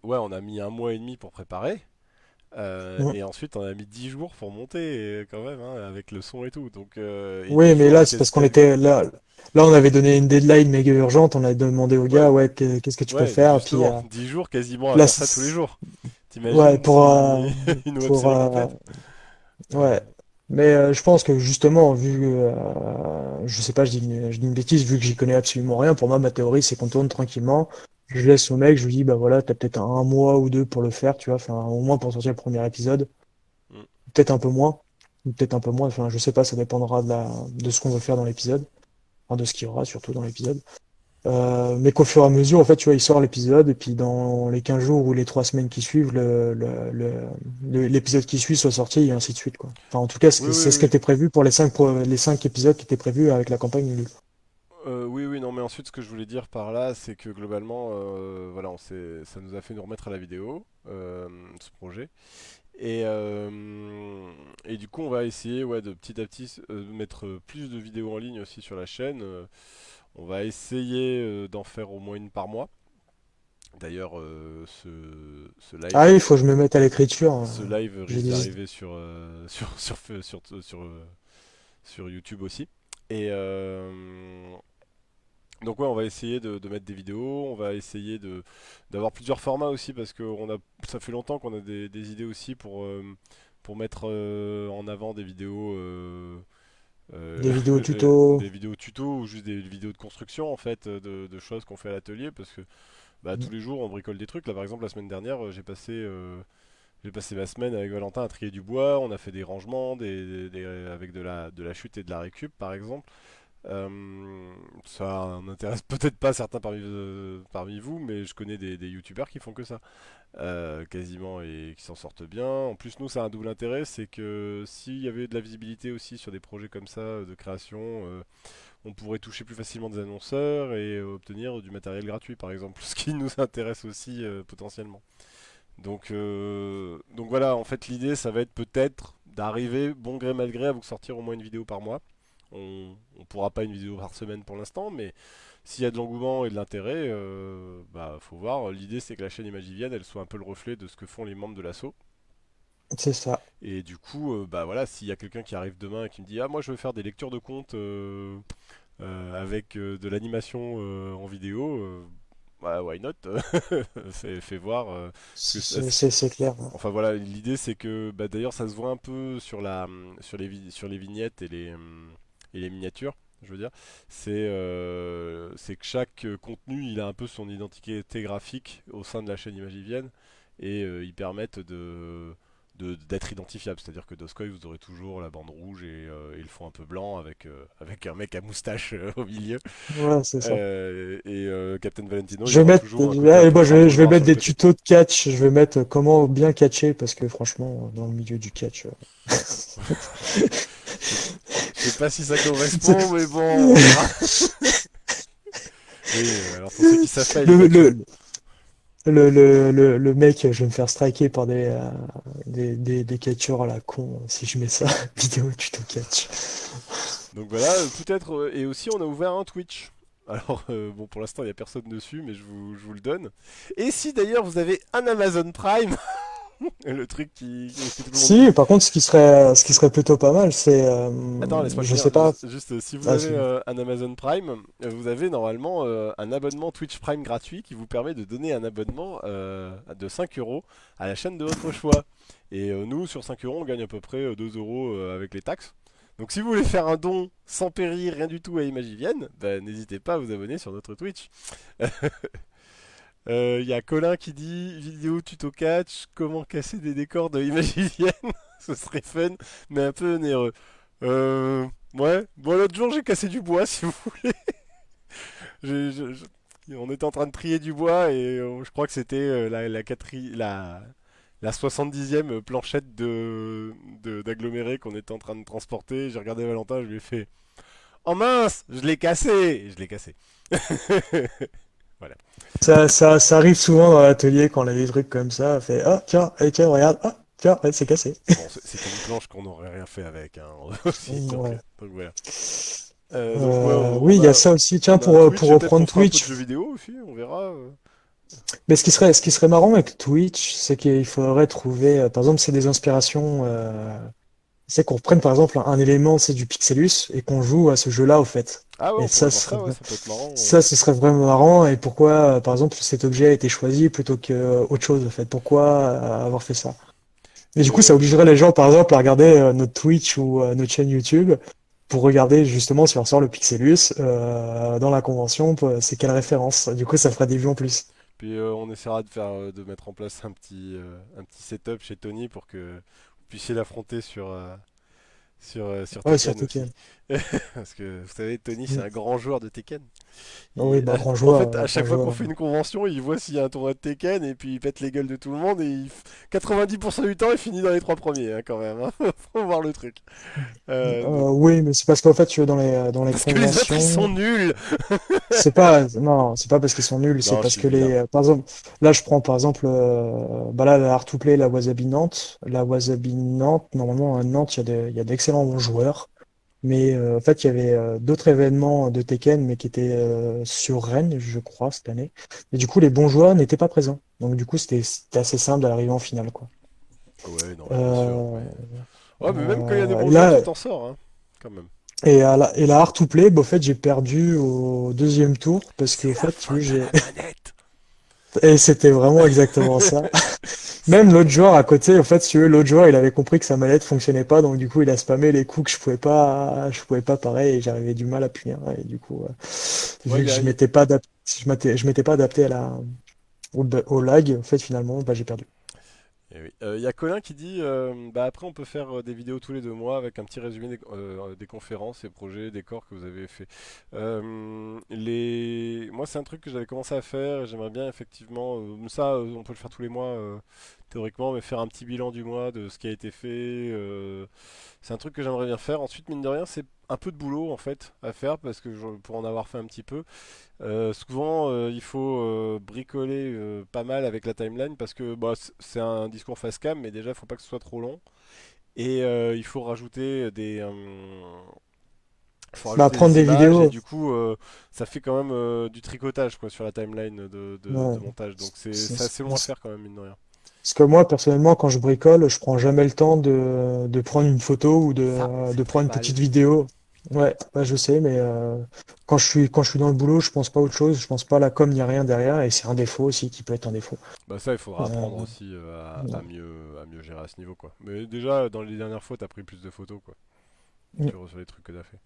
Ouais, on a mis un mois et demi pour préparer. Mm. Et ensuite, on a mis 10 jours pour monter, quand même, hein, avec le son et tout. Donc, et 10 Oui, mais jours là à c'est parce qu'on quasi. était là on avait donné une deadline méga urgente, on a demandé aux gars Ouais, ouais qu'est-ce que tu peux ouais, faire, puis justement, 10 jours quasiment à là faire ça tous les jours. ouais T'imagines si une web pour série complète? ouais. Euh, Mais je pense que justement, vu, je sais pas, je dis une bêtise, vu que j'y connais absolument rien, pour moi, ma théorie, c'est qu'on tourne tranquillement. Je laisse au mec, je lui dis, bah voilà, t'as peut-être un mois ou deux pour le faire, tu vois, enfin, au moins pour sortir le premier épisode. mm. Peut-être un peu moins, ou peut-être un peu moins, enfin, je sais pas, ça dépendra de ce qu'on veut faire dans l'épisode, enfin, de ce qu'il y aura surtout dans l'épisode. Mais qu'au fur et à mesure, en fait, tu vois, il sort l'épisode, et puis dans les 15 jours ou les 3 semaines qui suivent, l'épisode qui suit soit sorti, et ainsi de suite, quoi. Enfin, en tout cas, Oui, oui, c'est ce qui oui. était prévu pour les 5 épisodes qui étaient prévus avec la campagne Ulule. Oui, oui, non, mais ensuite, ce que je voulais dire par là, c'est que globalement, voilà, ça nous a fait nous remettre à la vidéo, ce projet. Et, euh, et du coup, on va essayer, ouais, de petit à petit mettre plus de vidéos en ligne aussi sur la chaîne. On va essayer d'en faire au moins une par mois. D'ailleurs, ce live, Ah oui, il faut que je me mette à l'écriture. ce live J'ai risque des... d'arriver sur YouTube aussi. Et donc ouais, on va essayer de mettre des vidéos, on va essayer d'avoir plusieurs formats aussi parce que ça fait longtemps qu'on a des idées aussi pour mettre en avant des vidéos, des vidéos tuto. des vidéos tuto ou juste des vidéos de construction en fait, de choses qu'on fait à l'atelier parce que bah, tous les jours on bricole des trucs. Là par exemple la semaine dernière j'ai passé ma semaine avec Valentin à trier du bois, on a fait des rangements, avec de la chute et de la récup par exemple. Ça n'intéresse peut-être pas certains parmi vous, mais je connais des youtubeurs qui font que ça, quasiment, et qui s'en sortent bien. En plus, nous, ça a un double intérêt, c'est que s'il y avait de la visibilité aussi sur des projets comme ça de création, on pourrait toucher plus facilement des annonceurs et obtenir du matériel gratuit, par exemple, ce qui nous intéresse aussi potentiellement. Donc voilà, en fait, l'idée, ça va être peut-être d'arriver, bon gré mal gré, à vous sortir au moins une vidéo par mois. On pourra pas une vidéo par semaine pour l'instant, mais s'il y a de l'engouement et de l'intérêt, bah faut voir. L'idée c'est que la chaîne Imagivienne, elle soit un peu le reflet de ce que font les membres de l'asso. C'est ça. Et du coup, bah voilà, s'il y a quelqu'un qui arrive demain et qui me dit ah moi je veux faire des lectures de comptes avec de l'animation en vidéo, bah why not? Fais voir. Parce que C'est clair. enfin voilà, l'idée c'est que bah, d'ailleurs ça se voit un peu sur les vignettes et les miniatures, je veux dire. C'est que chaque contenu il a un peu son identité graphique au sein de la chaîne Imagivienne et ils permettent d'être identifiables. C'est-à-dire que Doskoy, vous aurez toujours la bande rouge et le fond un peu blanc avec un mec à moustache au milieu. Ouais, c'est ça. Captain Valentino, il y Je vais aura mettre, toujours un côté moi, un peu je vais noir sur mettre le des côté. tutos de catch. Je vais mettre comment bien catcher parce que franchement, dans le milieu du catch, Je sais pas si ça correspond, mais bon, on verra. Oui, alors pour ceux qui savent pas, le, Mathieu. le, le mec, je vais me faire striker par des catcheurs à la con si je mets ça. Vidéo tuto catch. Donc voilà, peut-être. Et aussi, on a ouvert un Twitch. Alors, bon, pour l'instant, il n'y a personne dessus, mais je vous le donne. Et si d'ailleurs vous avez un Amazon Prime, le truc que tout le monde Si, dit. par contre, ce qui serait plutôt pas mal, c'est, Attends, laisse-moi je finir. sais pas. Juste, si vous Ah, avez un Amazon Prime, vous avez normalement un abonnement Twitch Prime gratuit qui vous permet de donner un abonnement de 5 euros à la chaîne de votre choix. Et nous, sur 5 euros, on gagne à peu près 2 euros avec les taxes. Donc si vous voulez faire un don sans périr, rien du tout à Imagivienne, bah, n'hésitez pas à vous abonner sur notre Twitch. Il y a Colin qui dit vidéo tuto catch, comment casser des décors de Imagivienne. Ce serait fun, mais un peu onéreux. Ouais, bon l'autre jour j'ai cassé du bois si vous voulez. On était en train de trier du bois et je crois que c'était la 70e planchette d'aggloméré qu'on était en train de transporter. J'ai regardé Valentin, je lui ai fait oh mince, je l'ai cassé! Et je l'ai cassé. Voilà. ça arrive souvent dans l'atelier quand on a des trucs comme ça. On fait, ah, tiens, et tiens, regarde, ah, tiens, ouais, c'est cassé. Bon, c'était une planche qu'on n'aurait rien fait avec hein, aussi. Ouais. Donc voilà. Donc ouais, Oui, il y a ça aussi. Tiens, on a un Twitch pour et peut-être qu'on reprendre fera un peu de Twitch. jeux vidéo aussi, on verra. Mais ce qui serait marrant avec Twitch, c'est qu'il faudrait trouver, par exemple, c'est des inspirations. C'est qu'on reprenne par exemple un élément, c'est du Pixelus et qu'on joue à ce jeu-là au fait. Ah ouais, Et on pourrait voir ça, ouais, ça peut être marrant. ça, ce serait vraiment marrant. Et pourquoi, par exemple, cet objet a été choisi plutôt que autre chose en fait? Pourquoi avoir fait ça? Et du Et coup, ça obligerait les gens, par exemple, à regarder notre Twitch ou notre chaîne YouTube pour regarder justement si on sort le Pixelus dans la convention, c'est quelle référence. Du coup, ça ferait des vues en plus. puis on essaiera de mettre en place un petit setup chez Tony pour que vous puissiez l'affronter sur Ouais, Tekken surtout que. aussi. Parce que vous savez, Tony, c'est un grand joueur de Tekken. Oui, Il- bah grand en fait, joueur, à grand chaque fois qu'on joueur. fait une convention, il voit s'il y a un tournoi de Tekken et puis il pète les gueules de tout le monde et 90% du temps, il finit dans les trois premiers hein, quand même. Hein. Faut voir le truc. Donc, Oui, mais c'est parce qu'en fait, tu vois, dans les parce que les autres, ils sont conventions, nuls. c'est pas, non, c'est pas parce qu'ils sont nuls, c'est Non, je parce suis que vilain. par exemple, là, je prends par exemple, bah là, la Art to Play, la Wasabi Nantes. La Wasabi Nantes, normalement, à Nantes, il y a d'excellents bons joueurs. Mais en fait, il y avait d'autres événements de Tekken, mais qui étaient sur Rennes, je crois, cette année. Et du coup, les bons joueurs n'étaient pas présents. Donc du coup, c'était assez simple d'arriver en finale, quoi. Ouais, non, mais bien sûr. Euh, Ouais, mais même quand il y a des et bons joueurs, là, tu t'en sors, hein, quand même. et la Hard to Play, bah, au fait, j'ai perdu au deuxième tour parce C'est qu'au la fait, tu veux, faute à j'ai. la manette. Et c'était vraiment exactement ça. C'est Même l'autre joueur à côté, en fait, si tu veux, l'autre joueur, il avait compris que sa manette fonctionnait pas, donc du coup, il a spammé les coups que je pouvais pas pareil, et j'arrivais du mal à punir. Et du coup, Ouais, vu que je m'étais pas adapté au lag, en fait, finalement, bah, j'ai perdu. eh oui. Il y a Colin qui dit bah après on peut faire des vidéos tous les 2 mois avec un petit résumé des conférences et projets, des corps que vous avez fait. Moi c'est un truc que j'avais commencé à faire et j'aimerais bien effectivement ça on peut le faire tous les mois théoriquement mais faire un petit bilan du mois de ce qui a été fait. C'est un truc que j'aimerais bien faire. Ensuite mine de rien c'est un peu de boulot en fait à faire parce que pour en avoir fait un petit peu. Souvent, il faut bricoler pas mal avec la timeline parce que bah, c'est un discours face cam, mais déjà, il faut pas que ce soit trop long. Et il faut Bah, rajouter prendre des des images et vidéos, du coup, ça fait quand même du tricotage quoi, sur la timeline de ouais, montage. Donc c'est c'est- assez long à faire quand même, mine de rien. parce que moi, personnellement, quand je bricole, je prends jamais le temps de prendre une photo ou Ça, de c'est très prendre une mal. petite vidéo. Ouais, bah, je sais, mais quand je suis dans le boulot, je pense pas à autre chose, je pense pas à la com ni à rien derrière, et c'est un défaut aussi qui peut être un défaut. Bah ça, il faudra Euh, apprendre aussi à ouais. mieux gérer à ce niveau quoi. Mais déjà, dans les dernières fois, t'as pris plus de photos quoi. Mm. Tu reçois les trucs que t'as fait.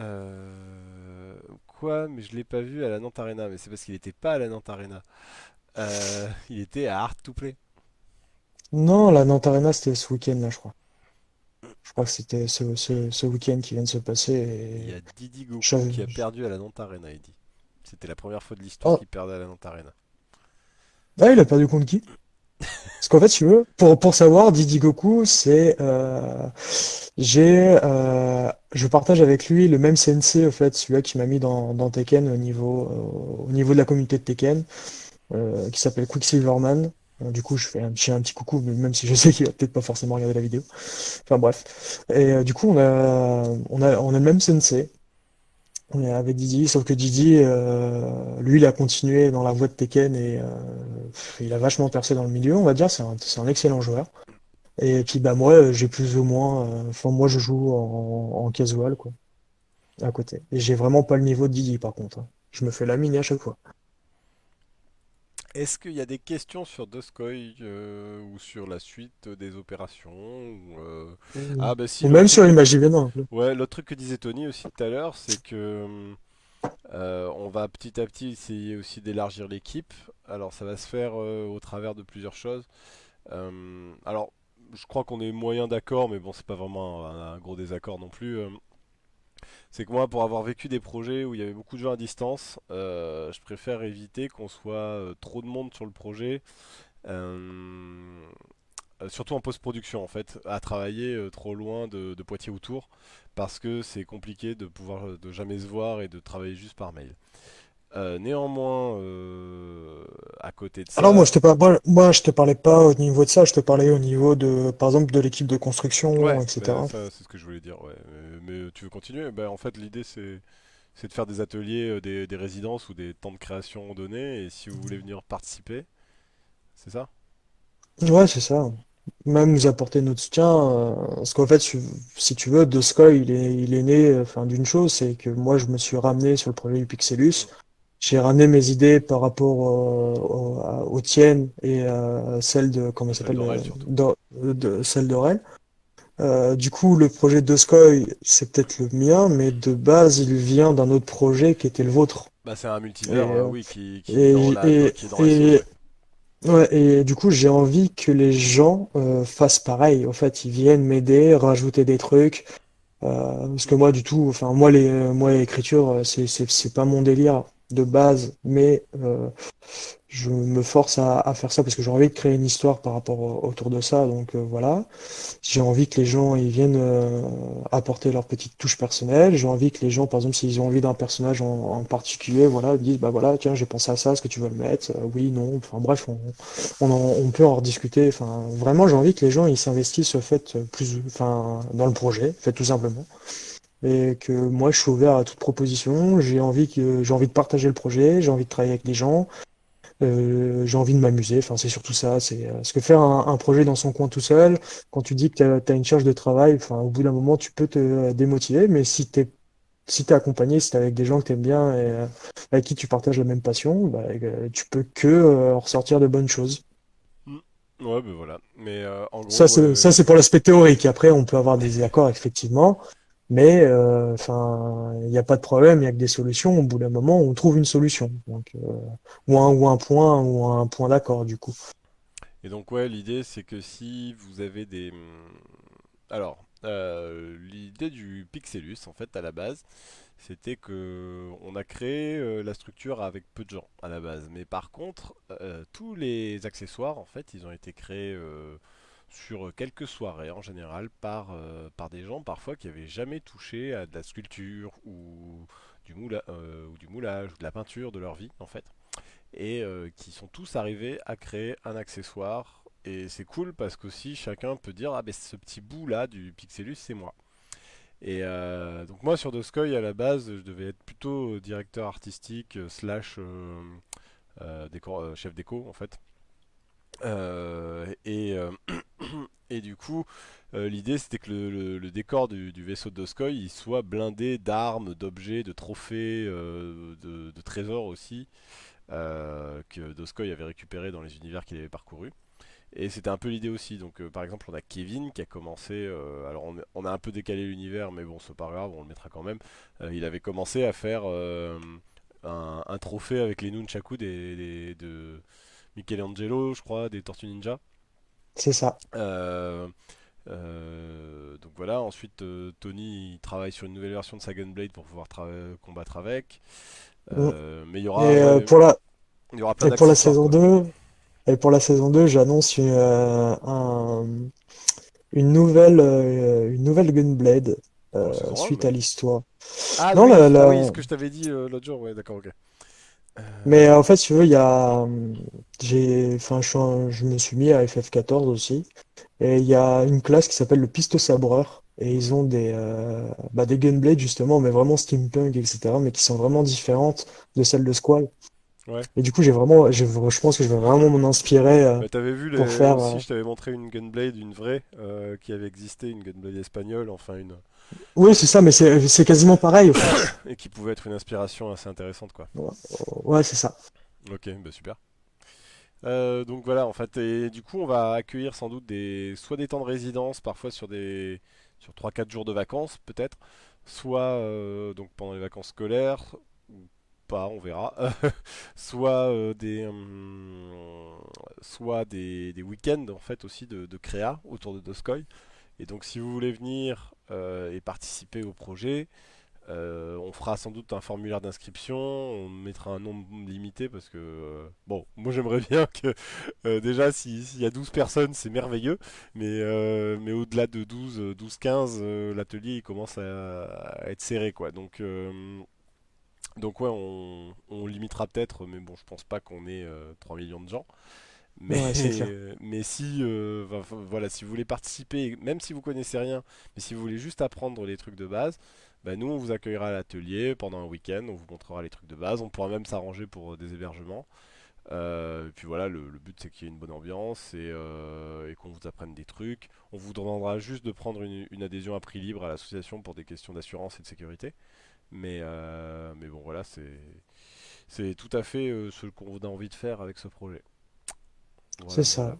Euh, Quoi? Mais je l'ai pas vu à la Nantes Arena. Mais c'est parce qu'il était pas à la Nantes Arena. Il était à Art to Play. Non, la Nantes Arena, c'était ce week-end, là, je crois. Je crois que c'était ce week-end qui vient de se passer. Il y Et a Didi Goku je- qui a je- perdu à la Nantes Arena, il dit. C'était la première fois de l'histoire Oh, qu'il perdait à la Nantes Arena. ah, il a perdu contre qui? Parce qu'en fait, si tu veux, pour savoir, Didi Goku, je partage avec lui le même sensei, en fait, celui-là qui m'a mis dans Tekken au niveau de la communauté de Tekken, qui s'appelle Quicksilverman. Du coup, je fais un petit coucou, même si je sais qu'il va peut-être pas forcément regarder la vidéo. Enfin bref. Et du coup, on a le même sensei. On est avec Didi, sauf que Didi, lui, il a continué dans la voie de Tekken et il a vachement percé dans le milieu, on va dire. C'est un excellent joueur. Et puis bah moi, j'ai plus ou moins, enfin moi, je joue en casual quoi, à côté. Et j'ai vraiment pas le niveau de Didi par contre, hein. Je me fais laminer à chaque fois. Est-ce qu'il y a des questions sur Doskoy ou sur la suite des opérations Mm. Ah bah si, Ou l'autre même truc sur que Imagination. ouais, l'autre truc que disait Tony aussi tout à l'heure, c'est que on va petit à petit essayer aussi d'élargir l'équipe. Alors ça va se faire au travers de plusieurs choses. Alors, je crois qu'on est moyen d'accord, mais bon, c'est pas vraiment un gros désaccord non plus. C'est que moi, pour avoir vécu des projets où il y avait beaucoup de gens à distance, je préfère éviter qu'on soit trop de monde sur le projet, euh, surtout en post-production en fait, à travailler trop loin de Poitiers ou Tours, parce que c'est compliqué de pouvoir de jamais se voir et de travailler juste par mail. Néanmoins, à côté de Alors moi, ça, je te parlais pas au niveau de ça, je te parlais au niveau de, par exemple, de l'équipe de construction, ouais, bah, etc. ça c'est ce que je voulais dire, ouais. Mais tu veux continuer? Bah, en fait, l'idée c'est de faire des ateliers, des résidences ou des temps de création donnés, et si vous voulez venir participer, c'est ça? Ouais, c'est ça. Même nous apporter notre soutien, parce qu'en fait, si tu veux, Doskoy, il est né, enfin, d'une chose, c'est que moi, je me suis ramené sur le projet du Pixelus. J'ai ramené mes idées par rapport aux tiennes et celles de, comment Et ça celle s'appelle, d'Aurel surtout. celle d'Aurel. Du coup, le projet de Doskoy, c'est peut-être le mien, mais de base, il vient d'un autre projet qui était le vôtre. Bah, c'est un multivers, Et, oui, qui est et, et, qui est dans SO, et, ouais. ouais, et du coup, j'ai envie que les gens fassent pareil. En fait, ils viennent m'aider, rajouter des trucs. Parce que moi, du tout, enfin, moi, l'écriture, c'est pas mon délire de base, mais je me force à faire ça parce que j'ai envie de créer une histoire par rapport autour de ça. Donc voilà. J'ai envie que les gens ils viennent apporter leur petite touche personnelle. J'ai envie que les gens, par exemple, s'ils ont envie d'un personnage en particulier, voilà, ils disent bah voilà, tiens, j'ai pensé à ça, est-ce que tu veux le mettre? Oui, non. Enfin bref, on peut en rediscuter. Enfin, vraiment, j'ai envie que les gens ils s'investissent au fait plus, enfin, dans le projet, fait tout simplement. Et que moi, je suis ouvert à toute proposition. J'ai envie de partager le projet. J'ai envie de travailler avec des gens. J'ai envie de m'amuser. Enfin, c'est surtout ça. C'est parce que faire un projet dans son coin tout seul, quand tu dis que tu as une charge de travail, enfin, au bout d'un moment, tu peux te démotiver. Mais si t'es accompagné, si t'es avec des gens que t'aimes bien et avec qui tu partages la même passion, bah, tu peux que en ressortir de bonnes choses. Mm. Ouais, ben voilà. Mais en Ça, gros, ouais. c'est pour l'aspect théorique. Après, on peut avoir des désaccords, effectivement. Mais enfin, il n'y a pas de problème, il n'y a que des solutions. Au bout d'un moment, on trouve une solution. Donc, ou un point d'accord, du coup. Et donc, ouais, l'idée, c'est que si vous avez des. Alors, l'idée du Pixelus, en fait, à la base, c'était que on a créé la structure avec peu de gens à la base. Mais par contre, tous les accessoires, en fait, ils ont été créés sur quelques soirées en général par des gens parfois qui avaient jamais touché à de la sculpture ou du moulage ou de la peinture de leur vie, en fait. Et qui sont tous arrivés à créer un accessoire. Et c'est cool parce qu'aussi chacun peut dire ah ben ce petit bout là du Pixelus c'est moi. Et donc moi sur Doskoy à la base je devais être plutôt directeur artistique slash chef déco en fait. Et et du coup l'idée c'était que le décor du vaisseau de Doskoy il soit blindé d'armes, d'objets, de trophées, de trésors aussi que Doskoy avait récupéré dans les univers qu'il avait parcourus. Et c'était un peu l'idée aussi. Donc, par exemple, on a Kevin qui a commencé. Alors, on a un peu décalé l'univers, mais bon, c'est pas grave, on le mettra quand même. Il avait commencé à faire un trophée avec les nunchaku de Michelangelo, je crois, des Tortues Ninja. C'est ça. Euh, donc voilà, ensuite Tony il travaille sur une nouvelle version de sa Gunblade pour pouvoir combattre avec. Mm. Mais Et ouais, il y aura plein et pour la d'accessoires saison quoi. 2 et pour la saison 2 j'annonce une nouvelle Gunblade Pour la saison 1 suite à même. l'histoire. Ah Non, oui, ah oui, ce que je t'avais dit l'autre jour, ouais, d'accord, ok. mais Euh, en fait, si tu veux, il y a, enfin, je me suis mis à FF14 aussi, et il y a une classe qui s'appelle le Pisto-Sabreur, et ils ont des Gunblades justement, mais vraiment steampunk, etc., mais qui sont vraiment différentes de celles de Squall. ouais. Et du coup, je pense que je vais vraiment m'en inspirer Bah, t'avais vu pour faire. aussi, je t'avais montré une Gunblade, une vraie, qui avait existé, une Gunblade espagnole, enfin une. Oui, c'est ça, mais c'est quasiment pareil au fait. Et qui pouvait être une inspiration assez intéressante, quoi. Ouais, ouais, c'est ça. Ok, bah super. Donc voilà, en fait, et du coup, on va accueillir sans doute soit des temps de résidence, parfois sur 3-4 jours de vacances, peut-être, soit donc pendant les vacances scolaires, ou pas, on verra, soit des week-ends, en fait, aussi de créa autour de Doskoy. Et donc, si vous voulez venir et participer au projet, on fera sans doute un formulaire d'inscription, on mettra un nombre limité parce que, bon, moi j'aimerais bien que, déjà, s'il y a 12 personnes, c'est merveilleux, mais au-delà de 12-15, l'atelier il commence à être serré, quoi. Donc ouais, on limitera peut-être, mais bon, je pense pas qu'on ait 3 millions de gens. Mais, Ouais, c'est clair. mais si, voilà, si vous voulez participer, même si vous connaissez rien, mais si vous voulez juste apprendre les trucs de base, bah nous on vous accueillera à l'atelier pendant un week-end, on vous montrera les trucs de base, on pourra même s'arranger pour des hébergements. Et puis voilà, le but c'est qu'il y ait une bonne ambiance et qu'on vous apprenne des trucs. On vous demandera juste de prendre une adhésion à prix libre à l'association pour des questions d'assurance et de sécurité. Mais bon voilà, c'est tout à fait ce qu'on a envie de faire avec ce projet. C'est Voilà, ça. voilà.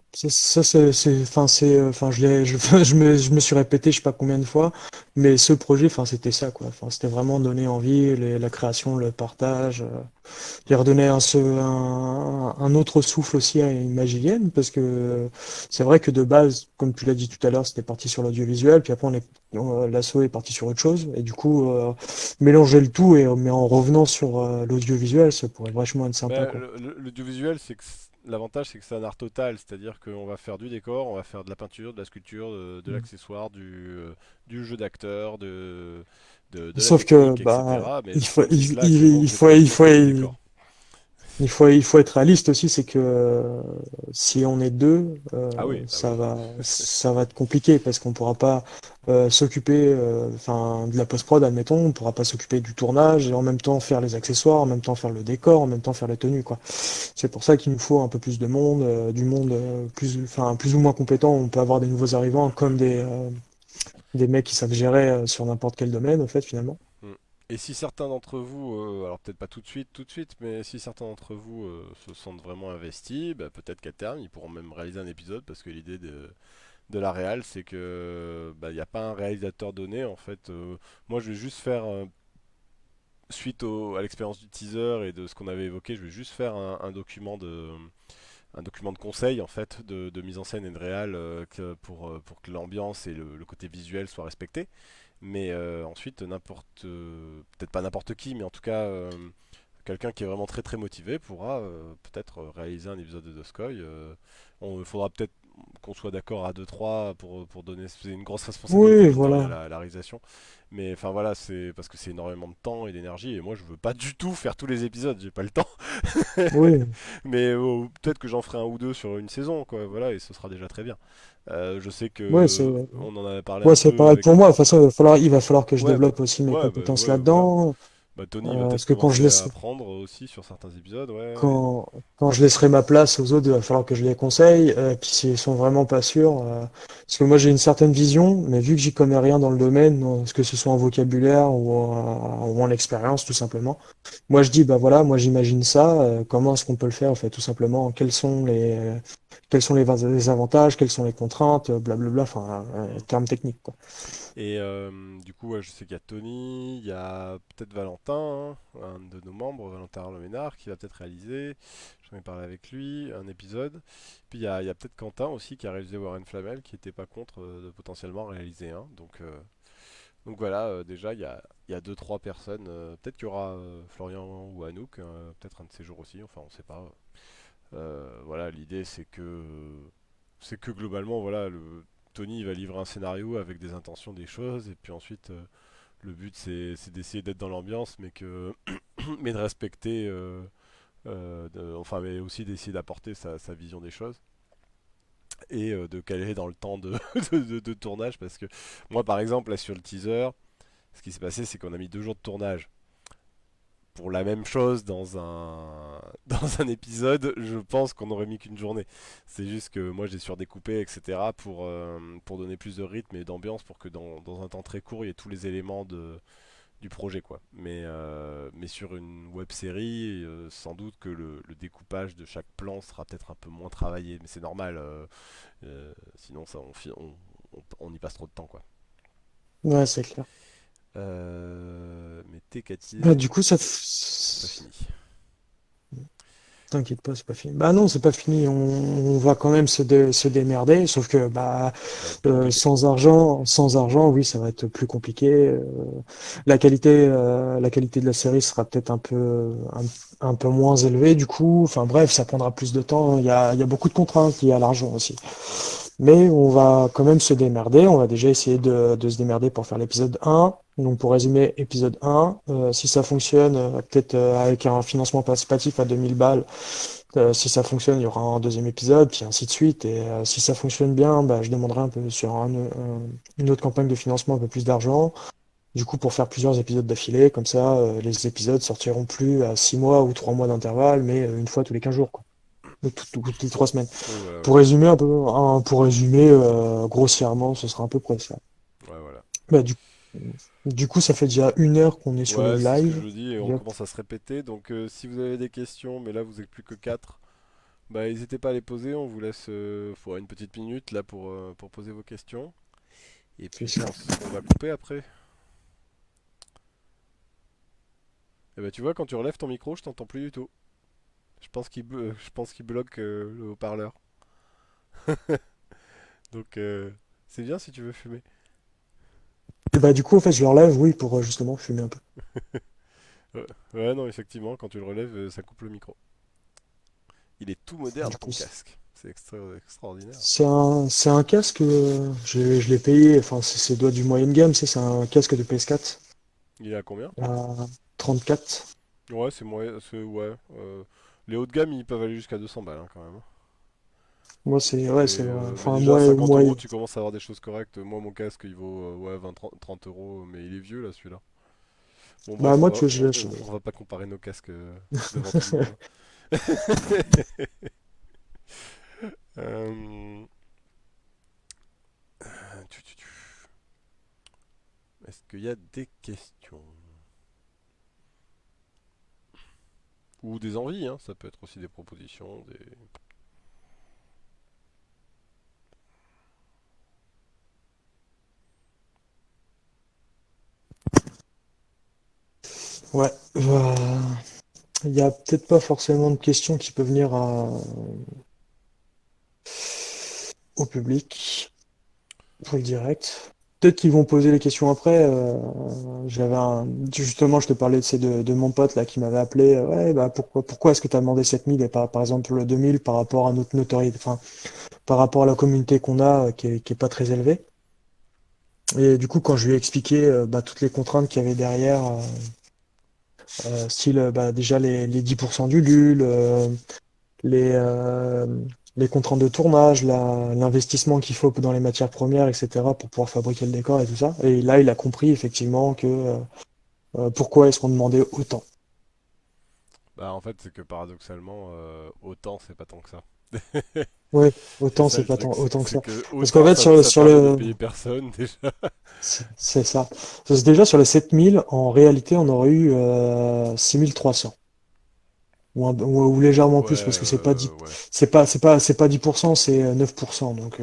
Enfin, je me suis répété, je sais pas combien de fois, mais ce projet, enfin, c'était ça, quoi. Enfin, c'était vraiment donner envie, la création, le partage, et Mm. redonner un autre souffle aussi à Imagilienne, parce que c'est vrai que de base, comme tu l'as dit tout à l'heure, c'était parti sur l'audiovisuel, puis après, l'assaut est parti sur autre chose, et du coup, mélanger le tout, mais en revenant sur l'audiovisuel, ça pourrait vachement être sympa, Ben, quoi. l'audiovisuel, l'avantage, c'est que c'est un art total, c'est-à-dire qu'on va faire du décor, on va faire de la peinture, de la sculpture, de Mm. l'accessoire, du jeu d'acteur, de la Sauf que, technique, bah, etc. Mais le problème, c'est que là, actuellement, il j'ai pas le temps de faire du décor. il faut être réaliste aussi, c'est que si on est deux, Ah oui, bah oui. ça va être compliqué parce qu'on pourra pas s'occuper, enfin, de la post-prod, admettons, on pourra pas s'occuper du tournage et en même temps faire les accessoires, en même temps faire le décor, en même temps faire les tenues, quoi. C'est pour ça qu'il nous faut un peu plus de monde, du monde enfin, plus ou moins compétent. On peut avoir des nouveaux arrivants comme des mecs qui savent gérer sur n'importe quel domaine, en fait, finalement. Mm. Et si certains d'entre vous, alors peut-être pas tout de suite, mais si certains d'entre vous se sentent vraiment investis, bah, peut-être qu'à terme, ils pourront même réaliser un épisode, parce que l'idée de la réal, c'est que bah, il n'y a pas un réalisateur donné, en fait. Moi, je vais juste faire, suite à l'expérience du teaser et de ce qu'on avait évoqué, je vais juste faire un document de conseil, en fait, de mise en scène et de réal, pour que l'ambiance et le côté visuel soient respectés. Mais ensuite, peut-être pas n'importe qui, mais en tout cas, quelqu'un qui est vraiment très très motivé pourra peut-être réaliser un épisode de Doskoy. Il faudra peut-être qu'on soit d'accord à deux trois pour donner. C'est une grosse responsabilité Oui, mine de rien voilà. la réalisation. Mais enfin voilà, c'est parce que c'est énormément de temps et d'énergie et moi je veux pas du tout faire tous les épisodes, j'ai pas le temps. Oui, Mais peut-être que j'en ferai un ou deux sur une saison, quoi. Voilà, et ce sera déjà très bien. Je sais ouais, que on en avait parlé ouais, un c'est peu pareil avec. pour moi. De toute façon, il va falloir que je Ouais, bah, développe aussi mes compétences ouais, voilà. là-dedans. Bah, Tony va peut-être Parce que commencer à apprendre aussi sur certains épisodes, ouais. quand je laisserai ma place aux autres, il va falloir que je les conseille. Puis s'ils sont vraiment pas sûrs, parce que moi j'ai une certaine vision, mais vu que j'y connais rien dans le domaine, que ce soit en vocabulaire ou en expérience, tout simplement. Moi je dis, bah voilà, moi j'imagine ça. Comment est-ce qu'on peut le faire, en fait, tout simplement. Quels sont les avantages, quelles sont les contraintes, blablabla, enfin, Mm. termes techniques, quoi. Et du coup, ouais, je sais qu'il y a Tony, il y a peut-être Valentin, hein, un de nos membres, Valentin Arleménard, qui va peut-être réaliser. J'en ai parlé avec lui, un épisode. Puis il y a peut-être Quentin aussi qui a réalisé Warren Flamel, qui était pas contre de potentiellement réaliser un. Donc voilà, déjà il y a deux trois personnes. Peut-être qu'il y aura Florian ou Anouk, peut-être un de ces jours aussi. Enfin, on sait pas. Voilà, l'idée c'est que globalement, voilà, Tony il va livrer un scénario avec des intentions, des choses, et puis ensuite le but c'est d'essayer d'être dans l'ambiance, mais de respecter, enfin, mais aussi d'essayer d'apporter sa vision des choses et de caler dans le temps de tournage, parce que moi par exemple là sur le teaser, ce qui s'est passé c'est qu'on a mis 2 jours de tournage pour la même chose dans un épisode, je pense qu'on aurait mis qu'une journée. C'est juste que moi j'ai surdécoupé, etc. Pour donner plus de rythme et d'ambiance pour que dans un temps très court il y ait tous les éléments du projet, quoi. Mais sur une web série, sans doute que le découpage de chaque plan sera peut-être un peu moins travaillé, mais c'est normal. Sinon ça, on y passe trop de temps, quoi. Ouais, c'est clair. Mais TKT, Bah, du coup, c'est pas fini. t'inquiète pas, c'est pas fini. Bah non, c'est pas fini. On va quand même se démerder. Sauf que bah Ça va être plus compliqué. sans argent, oui, ça va être plus compliqué. La qualité de la série sera peut-être un peu moins élevée du coup. Enfin bref, ça prendra plus de temps. Il y a beaucoup de contraintes liées à l'argent aussi. Mm. Mais on va quand même se démerder. On va déjà essayer de se démerder pour faire l'épisode 1. Donc pour résumer, épisode 1, si ça fonctionne, peut-être avec un financement participatif à 2000 balles, si ça fonctionne, il y aura un deuxième épisode, puis ainsi de suite. Et si ça fonctionne bien, bah, je demanderai un peu sur une autre campagne de financement un peu plus d'argent. Du coup, pour faire plusieurs épisodes d'affilée, comme ça, les épisodes sortiront plus à 6 mois ou 3 mois d'intervalle, mais une fois tous les 15 jours, quoi. Ou toutes les 3 semaines. Oui, voilà, Pour ouais. résumer un peu, pour résumer grossièrement, ce sera à peu près ça. Ouais, voilà. Bah, du coup, ça fait déjà 1 heure qu'on est sur le Ouais, c'est ce que je live. veux dire, et on Bien. commence à se répéter. Donc, si vous avez des questions, mais là vous êtes plus que 4, Bah, n'hésitez pas à les poser, on vous laisse pour une petite minute là pour poser vos questions. Et C'est puis je ça. pense qu'on va couper après. Et bah tu vois, quand tu relèves ton micro, je t'entends plus du tout. Je pense qu'il bloque le haut-parleur. Donc c'est bien si tu veux fumer. Et bah, du coup, en fait, je le relève, oui, pour justement fumer un peu. Ouais, non, effectivement, quand tu le relèves, ça coupe le micro. Il est tout moderne Du ton coup, casque. C'est extraordinaire. c'est un casque, je l'ai payé, enfin, c'est doit du moyen gamme, c'est un casque de PS4 Il est à combien? à 34. Ouais, c'est moyen, ouais. Les hauts de gamme, ils peuvent aller jusqu'à 200 balles hein, quand même. Moi, c'est, Mais, ouais, c'est vrai. mais Enfin, déjà, 50 moi, euros, tu commences à avoir des choses correctes. Moi, mon casque, il vaut ouais, 20, 30 euros, mais il est vieux là, celui-là. Bon, bah, bref, moi, tu vois, on va pas comparer nos casques devant tout le monde. Euh, Est-ce qu'il y a des questions? Ou des envies, hein, ça peut être aussi des propositions. ouais, il y a peut-être pas forcément de questions qui peuvent venir au public pour le direct. Peut-être qu'ils vont poser les questions après. Justement, je te parlais de mon pote là qui m'avait appelé. Ouais, bah pourquoi est-ce que tu as demandé 7000 et pas par exemple le 2000 par rapport à notre notoriété, enfin par rapport à la communauté qu'on a qui est pas très élevée. Et du coup, quand je lui ai expliqué bah, toutes les contraintes qu'il y avait derrière, style bah, déjà les 10% du LUL, les, euh, les contraintes de tournage, l'investissement qu'il faut dans les matières premières, etc., pour pouvoir fabriquer le décor et tout ça. Et là, il a compris effectivement que pourquoi est-ce qu'on demandait autant. Bah, en fait, c'est que paradoxalement, autant, c'est pas tant que ça. Ouais, C'est autant ça c'est le pas truc, tant autant que c'est ça. que Parce qu'en autant fait, ça sur permet de le, payer personne déjà. c'est ça. Déjà sur le 7000, en réalité, on aurait eu 6300. Ou légèrement Ouais, plus parce que c'est pas 10, ouais. c'est pas 10%, c'est 9%. Donc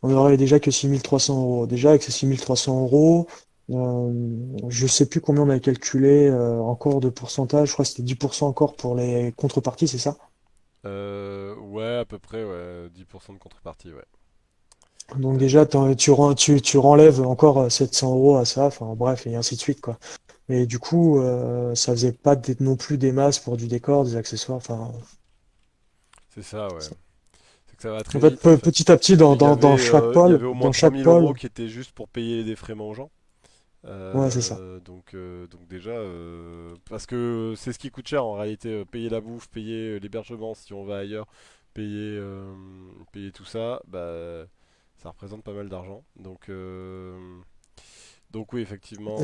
on aurait déjà que 6300 euros. Déjà avec ces 6300 euros, je sais plus combien on avait calculé encore de pourcentage. Je crois que c'était 10% encore pour les contreparties, c'est ça? Ouais, à peu près, ouais, 10% de contrepartie, ouais. Donc Euh, déjà tu renlèves encore 700 euros à ça. Enfin bref et ainsi de suite quoi. Et du coup ça faisait pas non plus des masses pour du décor, des accessoires. Enfin c'est ça, ouais. C'est que ça va en très fait vite, en fait. petit à petit Il y avait au moins dans trois chaque mille pôle, euros qui étaient juste pour payer des frais aux gens. ouais c'est ça. Donc déjà, parce que c'est ce qui coûte cher en réalité, payer la bouffe, payer l'hébergement si on va ailleurs, payer tout ça, bah ça représente pas mal d'argent. Donc oui, effectivement,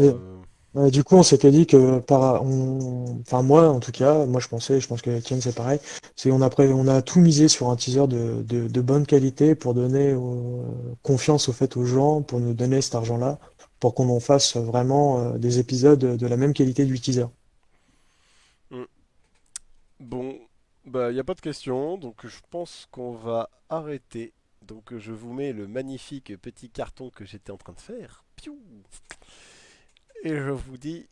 Et, du coup, on s'était dit que enfin moi en tout cas, moi je pensais, je pense que Étienne c'est pareil, on a tout misé sur un teaser de bonne qualité pour donner confiance au fait aux gens, pour nous donner cet argent-là, pour qu'on en fasse vraiment des épisodes de la même qualité du teaser. hmm. Bon, bah il n'y a pas de question, donc je pense qu'on va arrêter. Donc je vous mets le magnifique petit carton que j'étais en train de faire. Piou. Et je vous dis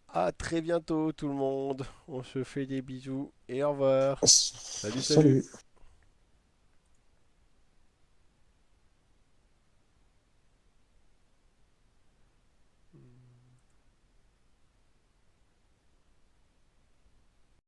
à très bientôt tout le monde. On se fait des bisous et au revoir. Salut, salut. Salut.